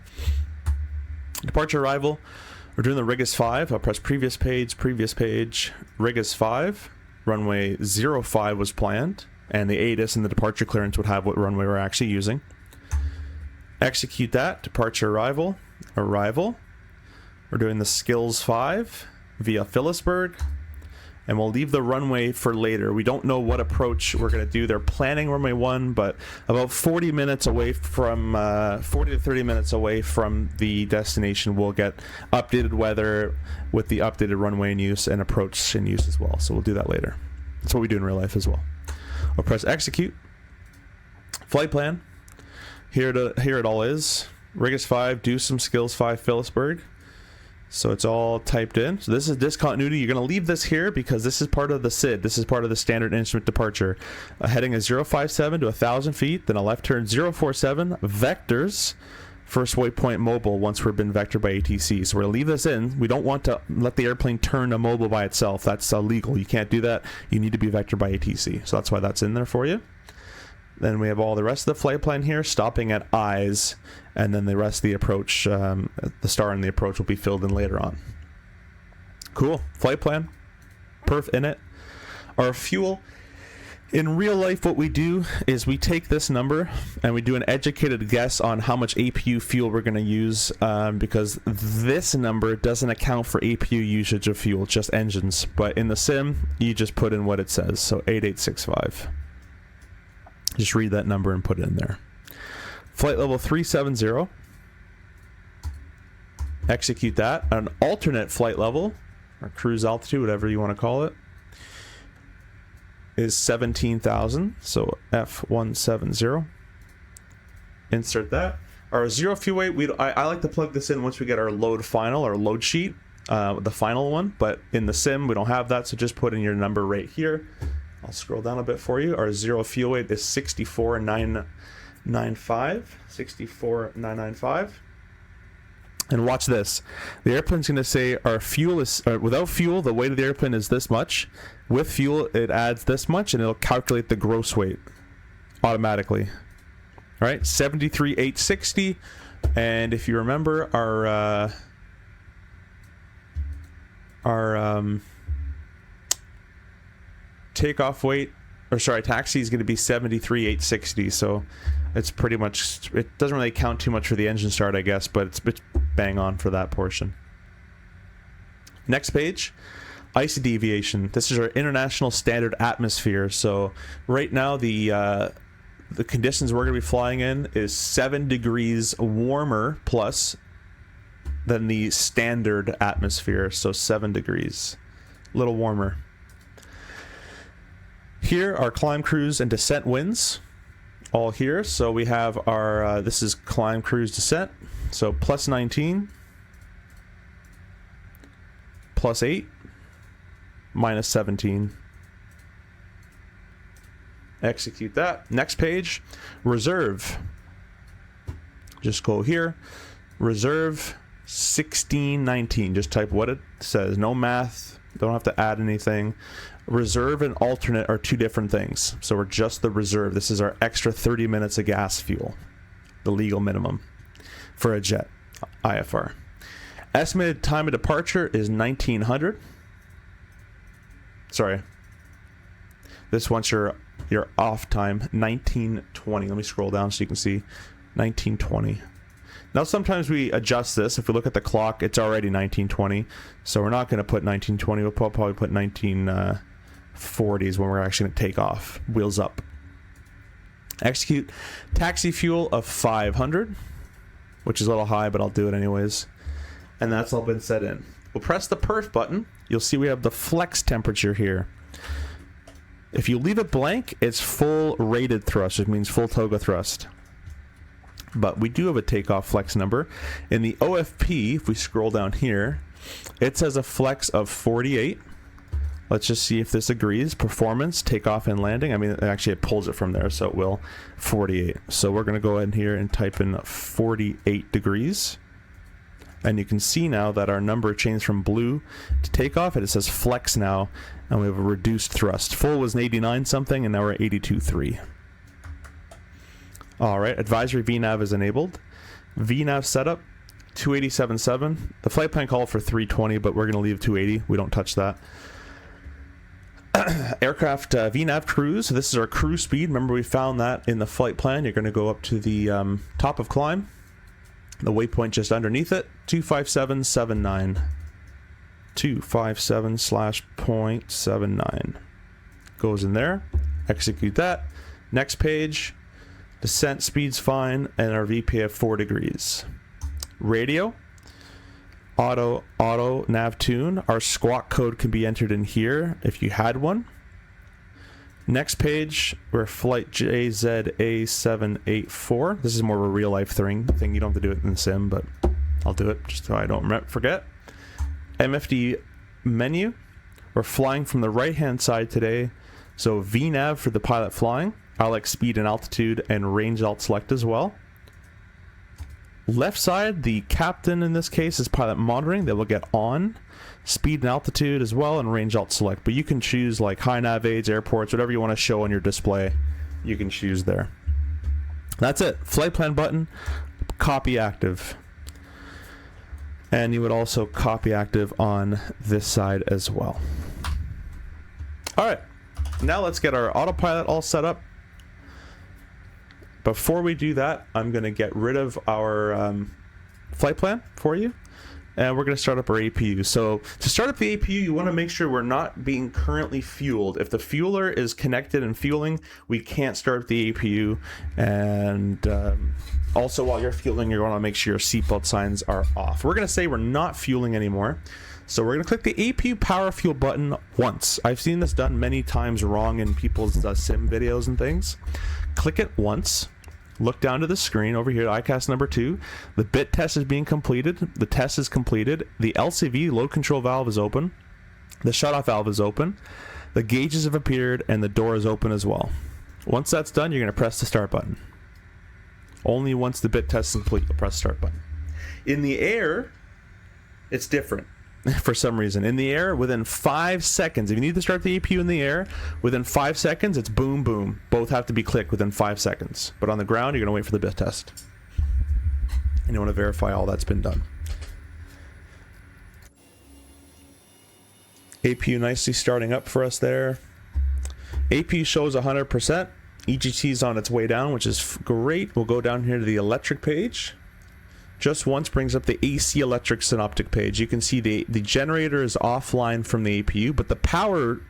Departure arrival, we're doing the Rigas 5. I'll press previous page, Rigas 5, runway 05 was planned, and the ATIS and the departure clearance would have what runway we're actually using. Execute that. Departure arrival. We're doing the skills 5, via Phillipsburg, and we'll leave the runway for later. We don't know what approach we're going to do. They're planning runway 1, but about 40 minutes away from 40 to 30 minutes away from the destination, we'll get updated weather with the updated runway in use and approach in use as well. So we'll do that later. That's what we do in real life as well. We'll press execute. Flight plan. Here it all is. Rigus 5, do some skills 5 Phillipsburg. So it's all typed in. So this is discontinuity. You're going to leave this here because this is part of the SID. This is part of the standard instrument departure. A heading is 057 to 1,000 feet. Then a left turn 047. Vectors. First waypoint mobile once we've been vectored by ATC. So we're going to leave this in. We don't want to let the airplane turn to mobile by itself. That's illegal. You can't do that. You need to be vectored by ATC. So that's why that's in there for you. Then we have all the rest of the flight plan here, stopping at eyes, and then the rest of the approach, the star and the approach will be filled in later on. Cool. Flight plan. Perf in it. Our fuel. In real life, what we do is we take this number and we do an educated guess on how much APU fuel we're going to use, because this number doesn't account for APU usage of fuel, just engines. But in the sim, you just put in what it says. So 8865. Just read that number and put it in there. Flight level 370. Execute that. An alternate flight level, or cruise altitude, whatever you want to call it, is 17,000. So F170. Insert that. Our zero fuel weight, I like to plug this in once we get our load final, or load sheet, the final one. But in the sim, we don't have that, so just put in your number right here. I'll scroll down a bit for you. Our zero fuel weight is 64,995. 64,995. And watch this. The airplane's going to say our fuel is, without fuel, the weight of the airplane is this much. With fuel, it adds this much, and it'll calculate the gross weight automatically. All right, 73,860. And if you remember, our takeoff weight, or sorry, taxi is going to be 73,860. So it's pretty much, it doesn't really count too much for the engine start, I guess, but it's bang on for that portion. Next page, ICE deviation. This is our international standard atmosphere. So right now the conditions we're going to be flying in is 7 degrees warmer plus than the standard atmosphere. So 7 degrees, a little warmer. Here are climb, cruise, and descent winds, all here. So we have our, this is climb, cruise, descent. So plus 19, plus 8, minus 17. Execute that. Next page, reserve. Just go here, reserve 1619. Just type what it says. No math. Don't have to add anything. Reserve and alternate are two different things. So we're just the reserve. This is our extra 30 minutes of gas fuel, the legal minimum for a jet, IFR. Estimated time of departure is 1900. Sorry. This one's your off time, 1920. Let me scroll down so you can see 1920. Now sometimes we adjust this. If we look at the clock, it's already 1920. So we're not going to put 1920. We'll probably put 1940s when we're actually going to take off. Wheels up. Execute. Taxi fuel of 500, which is a little high, but I'll do it anyways. And that's all been set in. We'll press the perf button. You'll see we have the flex temperature here. If you leave it blank, it's full rated thrust, which means full toga thrust. But we do have a takeoff flex number. In the OFP, if we scroll down here, it says a flex of 48. Let's just see if this agrees. Performance, takeoff and landing. I mean, actually it pulls it from there, so it will. 48. So we're going to go ahead in here and type in 48 degrees. And you can see now that our number changed from blue to takeoff, and it says flex now, and we have a reduced thrust. Full was an 89 something, and now we're at 82.3. All right, advisory VNAV is enabled. VNAV setup, 287.7. The flight plan called for 320, but we're going to leave 280. We don't touch that. Aircraft VNAV cruise. So this is our cruise speed. Remember, we found that in the flight plan. You're going to go up to the top of climb. The waypoint just underneath it, 257.79. 257/0.79. Goes in there. Execute that. Next page. Descent speed's fine, and our VP at 4 degrees. Radio. Auto nav tune. Our squawk code can be entered in here if you had one. Next page, we're flight JZA784. This is more of a real life thing. You don't have to do it in the sim, but I'll do it just so I don't forget. MFD menu. We're flying from the right hand side today. So VNAV for the pilot flying. I like speed and altitude and range alt select as well. Left side, the captain in this case is pilot monitoring. They will get on. Speed and altitude as well, and range alt select. But you can choose like high nav aids, airports, whatever you want to show on your display. You can choose there. That's it. Flight plan button. Copy active. And you would also copy active on this side as well. Alright. Now let's get our autopilot all set up. Before we do that, I'm going to get rid of our flight plan for you. And we're going to start up our APU. So to start up the APU, you want to make sure we're not being currently fueled. If the fueler is connected and fueling, we can't start up the APU. And also while you're fueling, you're going to make sure your seatbelt signs are off. We're going to say we're not fueling anymore. So we're going to click the APU power fuel button once. I've seen this done many times wrong in people's sim videos and things. Click it once. Look down to the screen over here, ICAS number 2. The bit test is being completed. The test is completed. The LCV load control valve is open. The shutoff valve is open. The gauges have appeared and the door is open as well. Once that's done, you're going to press the start button. Only once the bit test is complete, you'll press the start button. In the air, it's different. For some reason. In the air, within 5 seconds, if you need to start the APU in the air, within 5 seconds, it's boom, boom. Both have to be clicked within 5 seconds. But on the ground, you're going to wait for the bit test. And you want to verify all that's been done. APU nicely starting up for us there. APU shows 100%. EGT is on its way down, which is great. We'll go down here to the electric page. Just once brings up the AC electric synoptic page. You can see the generator is offline from the APU, but the power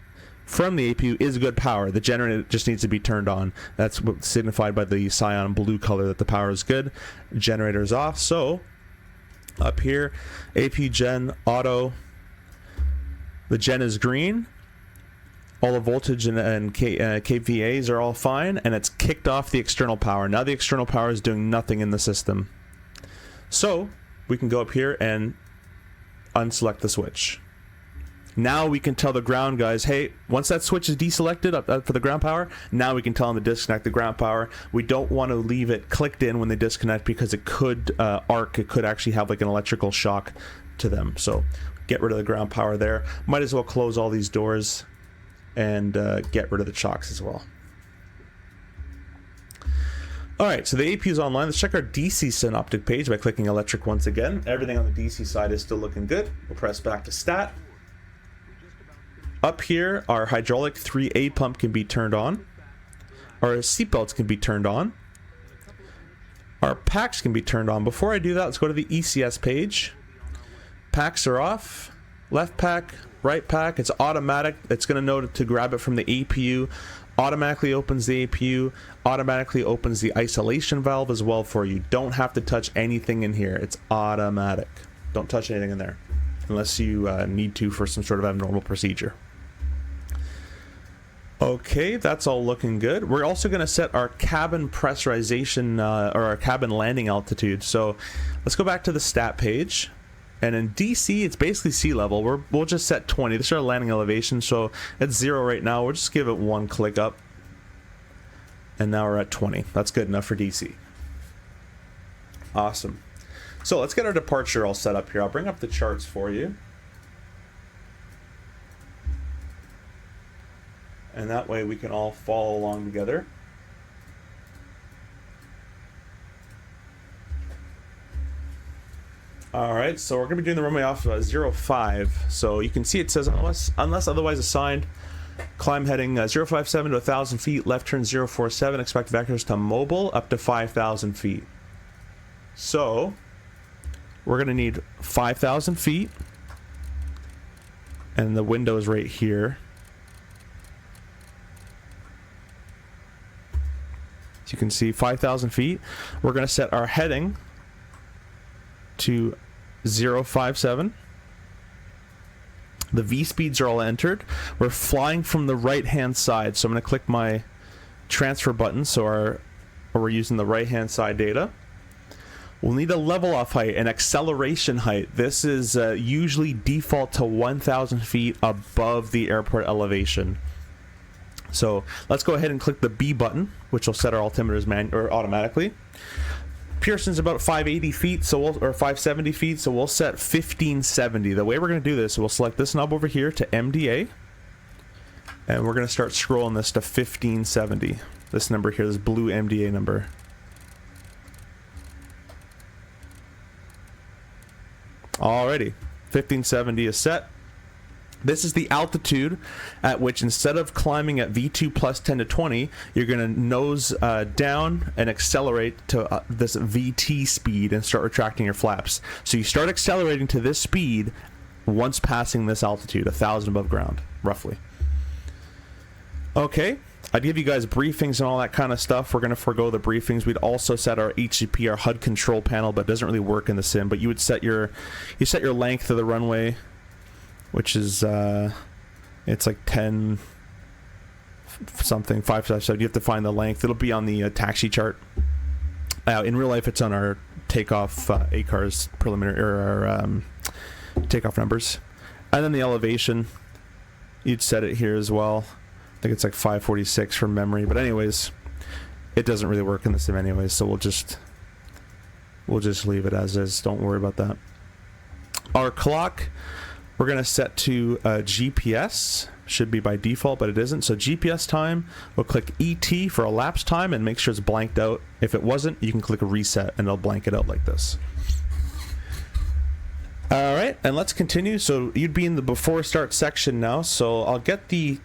from the APU is good power. The generator just needs to be turned on. That's what's signified by the cyan blue color, that the power is good. Generator is off. So up here, APU gen auto. The gen is green. All the voltage and kVAs are all fine, and it's kicked off the external power. Now the external power is doing nothing in the system. So we can go up here and unselect the switch. Now we can tell the ground guys, hey, once that switch is deselected up for the ground power, now we can tell them to disconnect the ground power. We don't want to leave it clicked in when they disconnect because it could arc. It could actually have like an electrical shock to them. So get rid of the ground power there. Might as well close all these doors and get rid of the shocks as well. Alright, so the APU is online. Let's check our DC synoptic page by clicking electric once again. Everything on the DC side is still looking good. We'll press back to stat. Up here, our hydraulic 3A pump can be turned on. Our seatbelts can be turned on. Our packs can be turned on. Before I do that, let's go to the ECS page. Packs are off. Left pack, right pack. It's automatic. It's going to know to grab it from the APU. Automatically opens the APU, automatically opens the isolation valve as well for you. Don't have to touch anything in here. It's automatic. Don't touch anything in there unless you need to for some sort of abnormal procedure. Okay, that's all looking good. We're also going to set our cabin pressurization or our cabin landing altitude. So let's go back to the stat page. And in DC, it's basically sea level. We'll just set 20. This is our landing elevation, so it's 0 right now. We'll just give it one click up. And now we're at 20. That's good enough for DC. Awesome. So let's get our departure all set up here. I'll bring up the charts for you. And that way we can all follow along together. Alright, so we're going to be doing the runway off 05. So you can see it says, unless otherwise assigned, climb heading 057 to 1,000 feet, left turn 047, expect vectors to mobile up to 5,000 feet. So we're going to need 5,000 feet, And the window is right here. As you can see, 5,000 feet. We're going to set our heading to 057. The V speeds are all entered. We're flying from the right hand side, so I'm going to click my transfer button, so we're using the right hand side data. We'll need a level off height and acceleration height. This is usually default to 1,000 feet above the airport elevation. So let's go ahead and click the B button, which will set our altimeters automatically. Pearson's about 580 feet, so or 570 feet, so we'll set 1570. The way we're going to do this, we'll select this knob over here to MDA, and we're going to start scrolling this to 1570. This number here, this blue MDA number. Alrighty, 1570 is set. This is the altitude at which, instead of climbing at V2 plus 10 to 20, you're going to nose down and accelerate to this VT speed and start retracting your flaps. So you start accelerating to this speed once passing this altitude, 1,000 above ground, roughly. Okay, I'd give you guys briefings and all that kind of stuff. We're going to forego the briefings. We'd also set our HCP, our HUD control panel, but it doesn't really work in the sim. But you would set your length of the runway, which is it's like 10 something, 557. You have to find the length. It'll be on the taxi chart. In real life, it's on our takeoff ACARS preliminary, or our takeoff numbers. And then the elevation, you'd set it here as well. I think it's like 546 from memory, but anyways, it doesn't really work in the sim anyways, so we'll just leave it as is. Don't worry about that. Our clock, we're going to set to GPS. Should be by default, but it isn't. So GPS time, we'll click ET for elapsed time and make sure it's blanked out. If it wasn't, you can click reset and it'll blank it out like this. All right, and let's continue. So you'd be in the before start section now. So I'll get the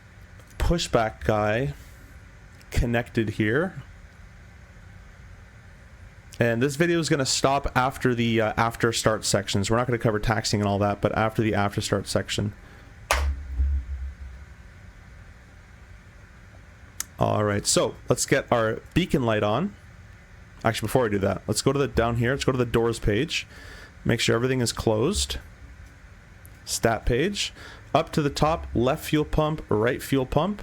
pushback guy connected here. And this video is going to stop after the after start sections. We're not going to cover taxiing and all that, but after the after start section. All right, so let's get our beacon light on. Actually, before I do that, let's go to down here. Let's go to the doors page. Make sure everything is closed. Stat page. Up to the top, left fuel pump, right fuel pump.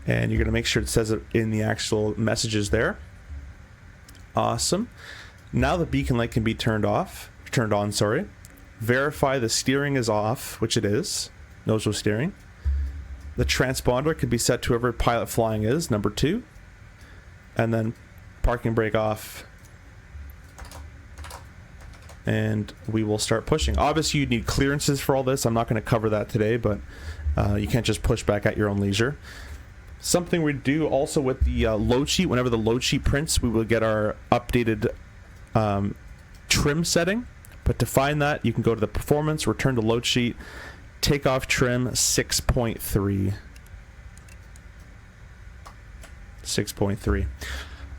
And you're going to make sure it says it in the actual messages there. Awesome. Now the beacon light can be turned on, sorry. Verify the steering is off, which it is. Nose wheel steering. The transponder could be set to whoever pilot flying is, number 2. And then parking brake off. And we will start pushing. Obviously, you need clearances for all this. I'm not going to cover that today, but you can't just push back at your own leisure. Something we do also with the load sheet, whenever the load sheet prints, we will get our updated trim setting. But to find that, you can go to the performance, return to load sheet, takeoff trim 6.3. 6.3.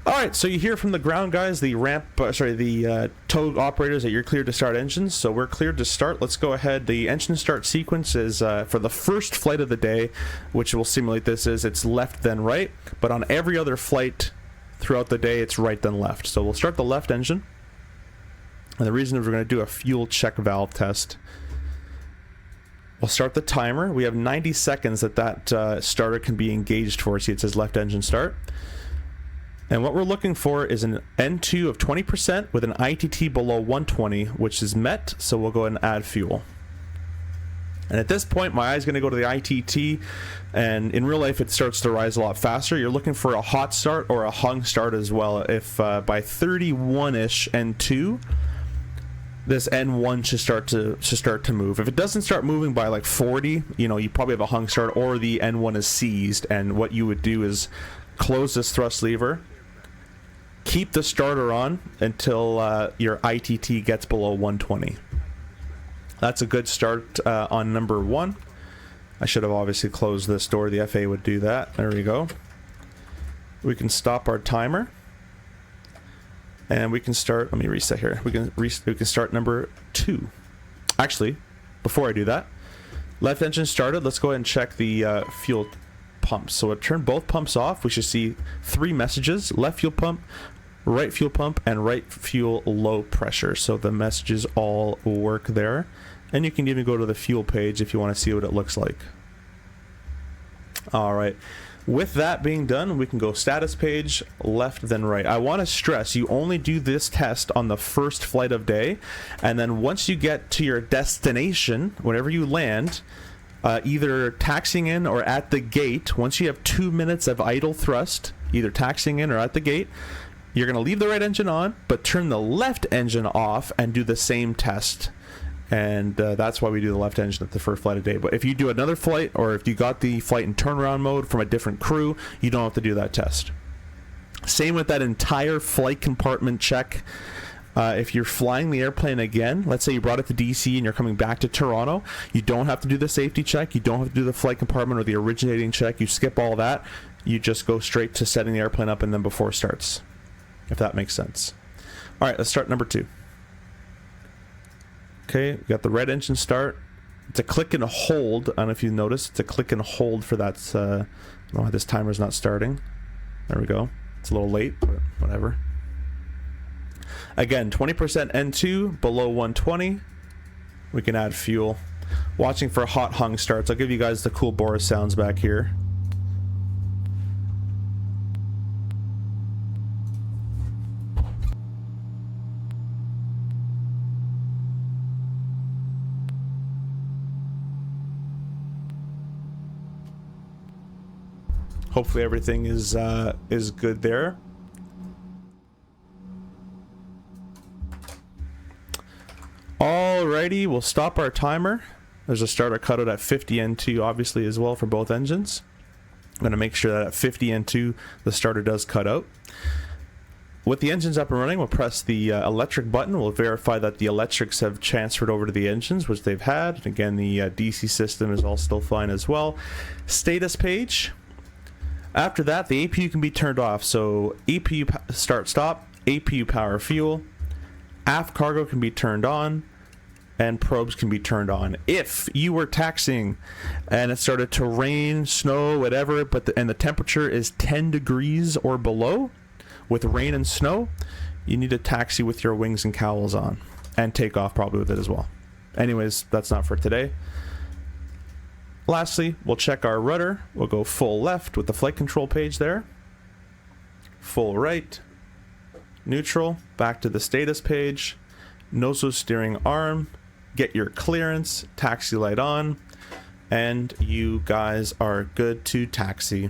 All right, so you hear from the ground guys, the tow operators that you're cleared to start engines. So we're cleared to start. Let's go ahead. The engine start sequence is for the first flight of the day, which will simulate this, is it's left then right. But on every other flight throughout the day, it's right then left. So we'll start the left engine. And the reason is we're going to do a fuel check valve test. We'll start the timer. We have 90 seconds that starter can be engaged for. See, it says left engine start. And what we're looking for is an N2 of 20% with an ITT below 120, which is met, so we'll go ahead and add fuel. And at this point, my eye's going to go to the ITT, and in real life, it starts to rise a lot faster. You're looking for a hot start or a hung start as well. If by 31-ish N2, this N1 should start to move. If it doesn't start moving by like 40, you probably have a hung start, or the N1 is seized, and what you would do is close this thrust lever, keep the starter on until your ITT gets below 120. That's a good start on number 1. I should have obviously closed this door. The FAA would do that. There we go. We can stop our timer. And we can start, let me reset here. We can start number 2. Actually, before I do that, Left engine started. Let's go ahead and check the fuel pumps. So it turned both pumps off. We should see 3 messages: left fuel pump, right fuel pump, and right fuel low pressure. So the messages all work there. And you can even go to the fuel page if you want to see what it looks like. All right. With that being done, we can go status page, left, then right. I want to stress, you only do this test on the first flight of day. And then once you get to your destination, whenever you land, either taxiing in or at the gate, once you have 2 minutes of idle thrust, either taxiing in or at the gate, you're going to leave the right engine on, but turn the left engine off and do the same test. And that's why we do the left engine at the first flight of day. But if you do another flight, or if you got the flight in turnaround mode from a different crew, you don't have to do that test. Same with that entire flight compartment check. If you're flying the airplane again, let's say you brought it to DC and you're coming back to Toronto, you don't have to do the safety check. You don't have to do the flight compartment or the originating check. You skip all that. You just go straight to setting the airplane up and then before starts, if that makes sense. All right, let's start number 2. Okay, we got the red engine start. It's a click and a hold. I don't know if you noticed. It's a click and hold for that. Oh, this timer's not starting. There we go. It's a little late, but whatever. Again, 20% N2, below 120. We can add fuel. Watching for hot hung starts. I'll give you guys the cool Boris sounds back here. Hopefully everything is good there. Alrighty, we'll stop our timer. There's a starter cutout at 50 N2 obviously as well for both engines. I'm going to make sure that at 50 N2 the starter does cut out. With the engines up and running, we'll press the electric button. We'll verify that the electrics have transferred over to the engines, which they've had. And again, the DC system is all still fine as well. Status page. After that, the APU can be turned off. So APU start stop, APU power fuel, aft cargo can be turned on, and probes can be turned on. If you were taxiing and it started to rain, snow, whatever, and the temperature is 10 degrees or below with rain and snow, you need to taxi with your wings and cowls on and take off probably with it as well. Anyways, that's not for today. Lastly, we'll check our rudder. We'll go full left with the flight control page there. Full right. Neutral. Back to the status page. Nose steering arm. Get your clearance. Taxi light on. And you guys are good to taxi.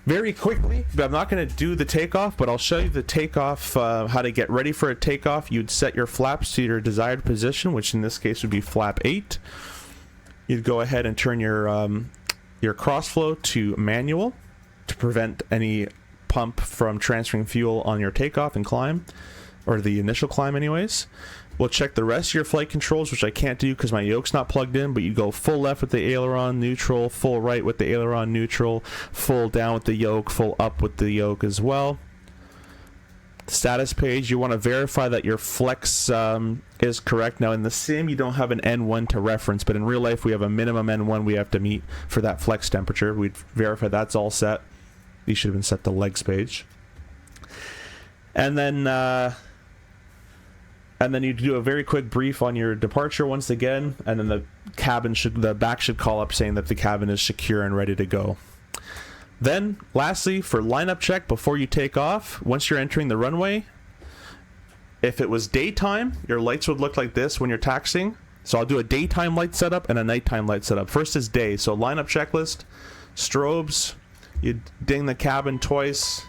Very quickly, I'm not going to do the takeoff, but I'll show you the takeoff, how to get ready for a takeoff. You'd set your flaps to your desired position, which in this case would be flap 8. You'd go ahead and turn your crossflow to manual to prevent any pump from transferring fuel on your takeoff and climb, or the initial climb anyways. We'll check the rest of your flight controls, which I can't do because my yoke's not plugged in, but you go full left with the aileron neutral, full right with the aileron neutral, full down with the yoke, full up with the yoke as well. Status page, you want to verify that your flex is correct. Now in the sim you don't have an N1 to reference, but in real life we have a minimum N1 we have to meet for that flex temperature. We'd verify that's all set. These should have been set to legs page. And then you do a very quick brief on your departure once again, and then the back should call up saying that the cabin is secure and ready to go. Then, lastly, for lineup check before you take off, once you're entering the runway, if it was daytime, your lights would look like this when you're taxiing. So I'll do a daytime light setup and a nighttime light setup. First is day, so lineup checklist, strobes, you ding the cabin twice,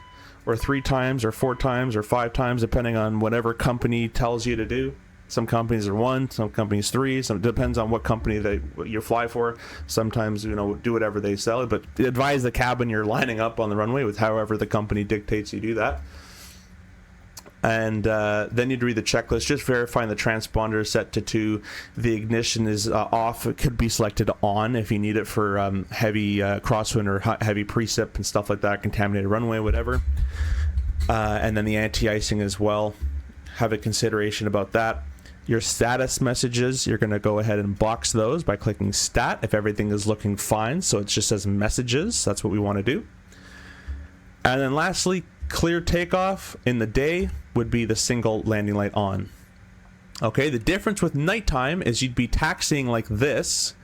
or 3 times, or 4 times, or 5 times, depending on whatever company tells you to do. Some companies are 1, some companies 3. Some depends on what company you fly for. Sometimes, do whatever they sell. But advise the cabin you're lining up on the runway with however the company dictates you do that. And then you'd read the checklist, just verifying the transponder is set to 2. The ignition is off. It could be selected on if you need it for heavy crosswind or heavy precip and stuff like that, contaminated runway, whatever. And then the anti-icing as well. Have a consideration about that. Your status messages, you're going to go ahead and box those by clicking stat if everything is looking fine. So it just says messages. That's what we want to do. And then lastly, clear takeoff in the day would be the single landing light on. Okay, the difference with nighttime is you'd be taxiing like this,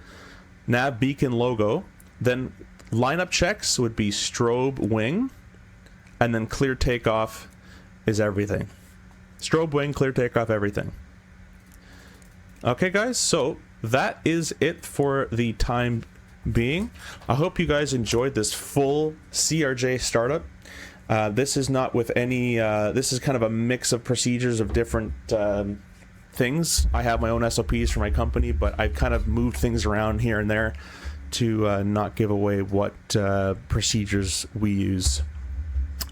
nav beacon logo, then lineup checks would be strobe wing, and then clear takeoff is everything. Strobe wing, clear takeoff, everything. Okay guys, so that is it for the time being. I hope you guys enjoyed this full CRJ startup. This is not with any, this is kind of a mix of procedures of different things. I have my own SOPs for my company, but I've kind of moved things around here and there to not give away what procedures we use.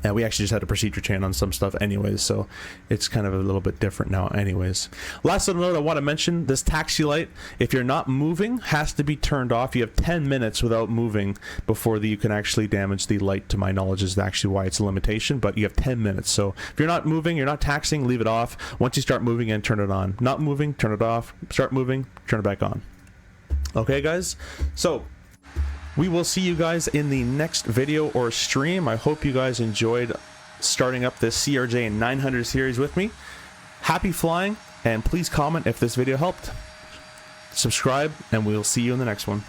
And we actually just had a procedure chain on some stuff anyways, so it's kind of a little bit different now anyways. Last little note I want to mention, this taxi light, if you're not moving, has to be turned off. You have 10 minutes without moving before you can actually damage the light, to my knowledge, is actually why it's a limitation, but you have 10 minutes. So if you're not moving, you're not taxiing, leave it off. Once you start moving again, turn it on. Not moving, turn it off. Start moving, turn it back on. Okay guys, so we will see you guys in the next video or stream. I hope you guys enjoyed starting up this CRJ 900 series with me. Happy flying, and please comment if this video helped. Subscribe, and we'll see you in the next one.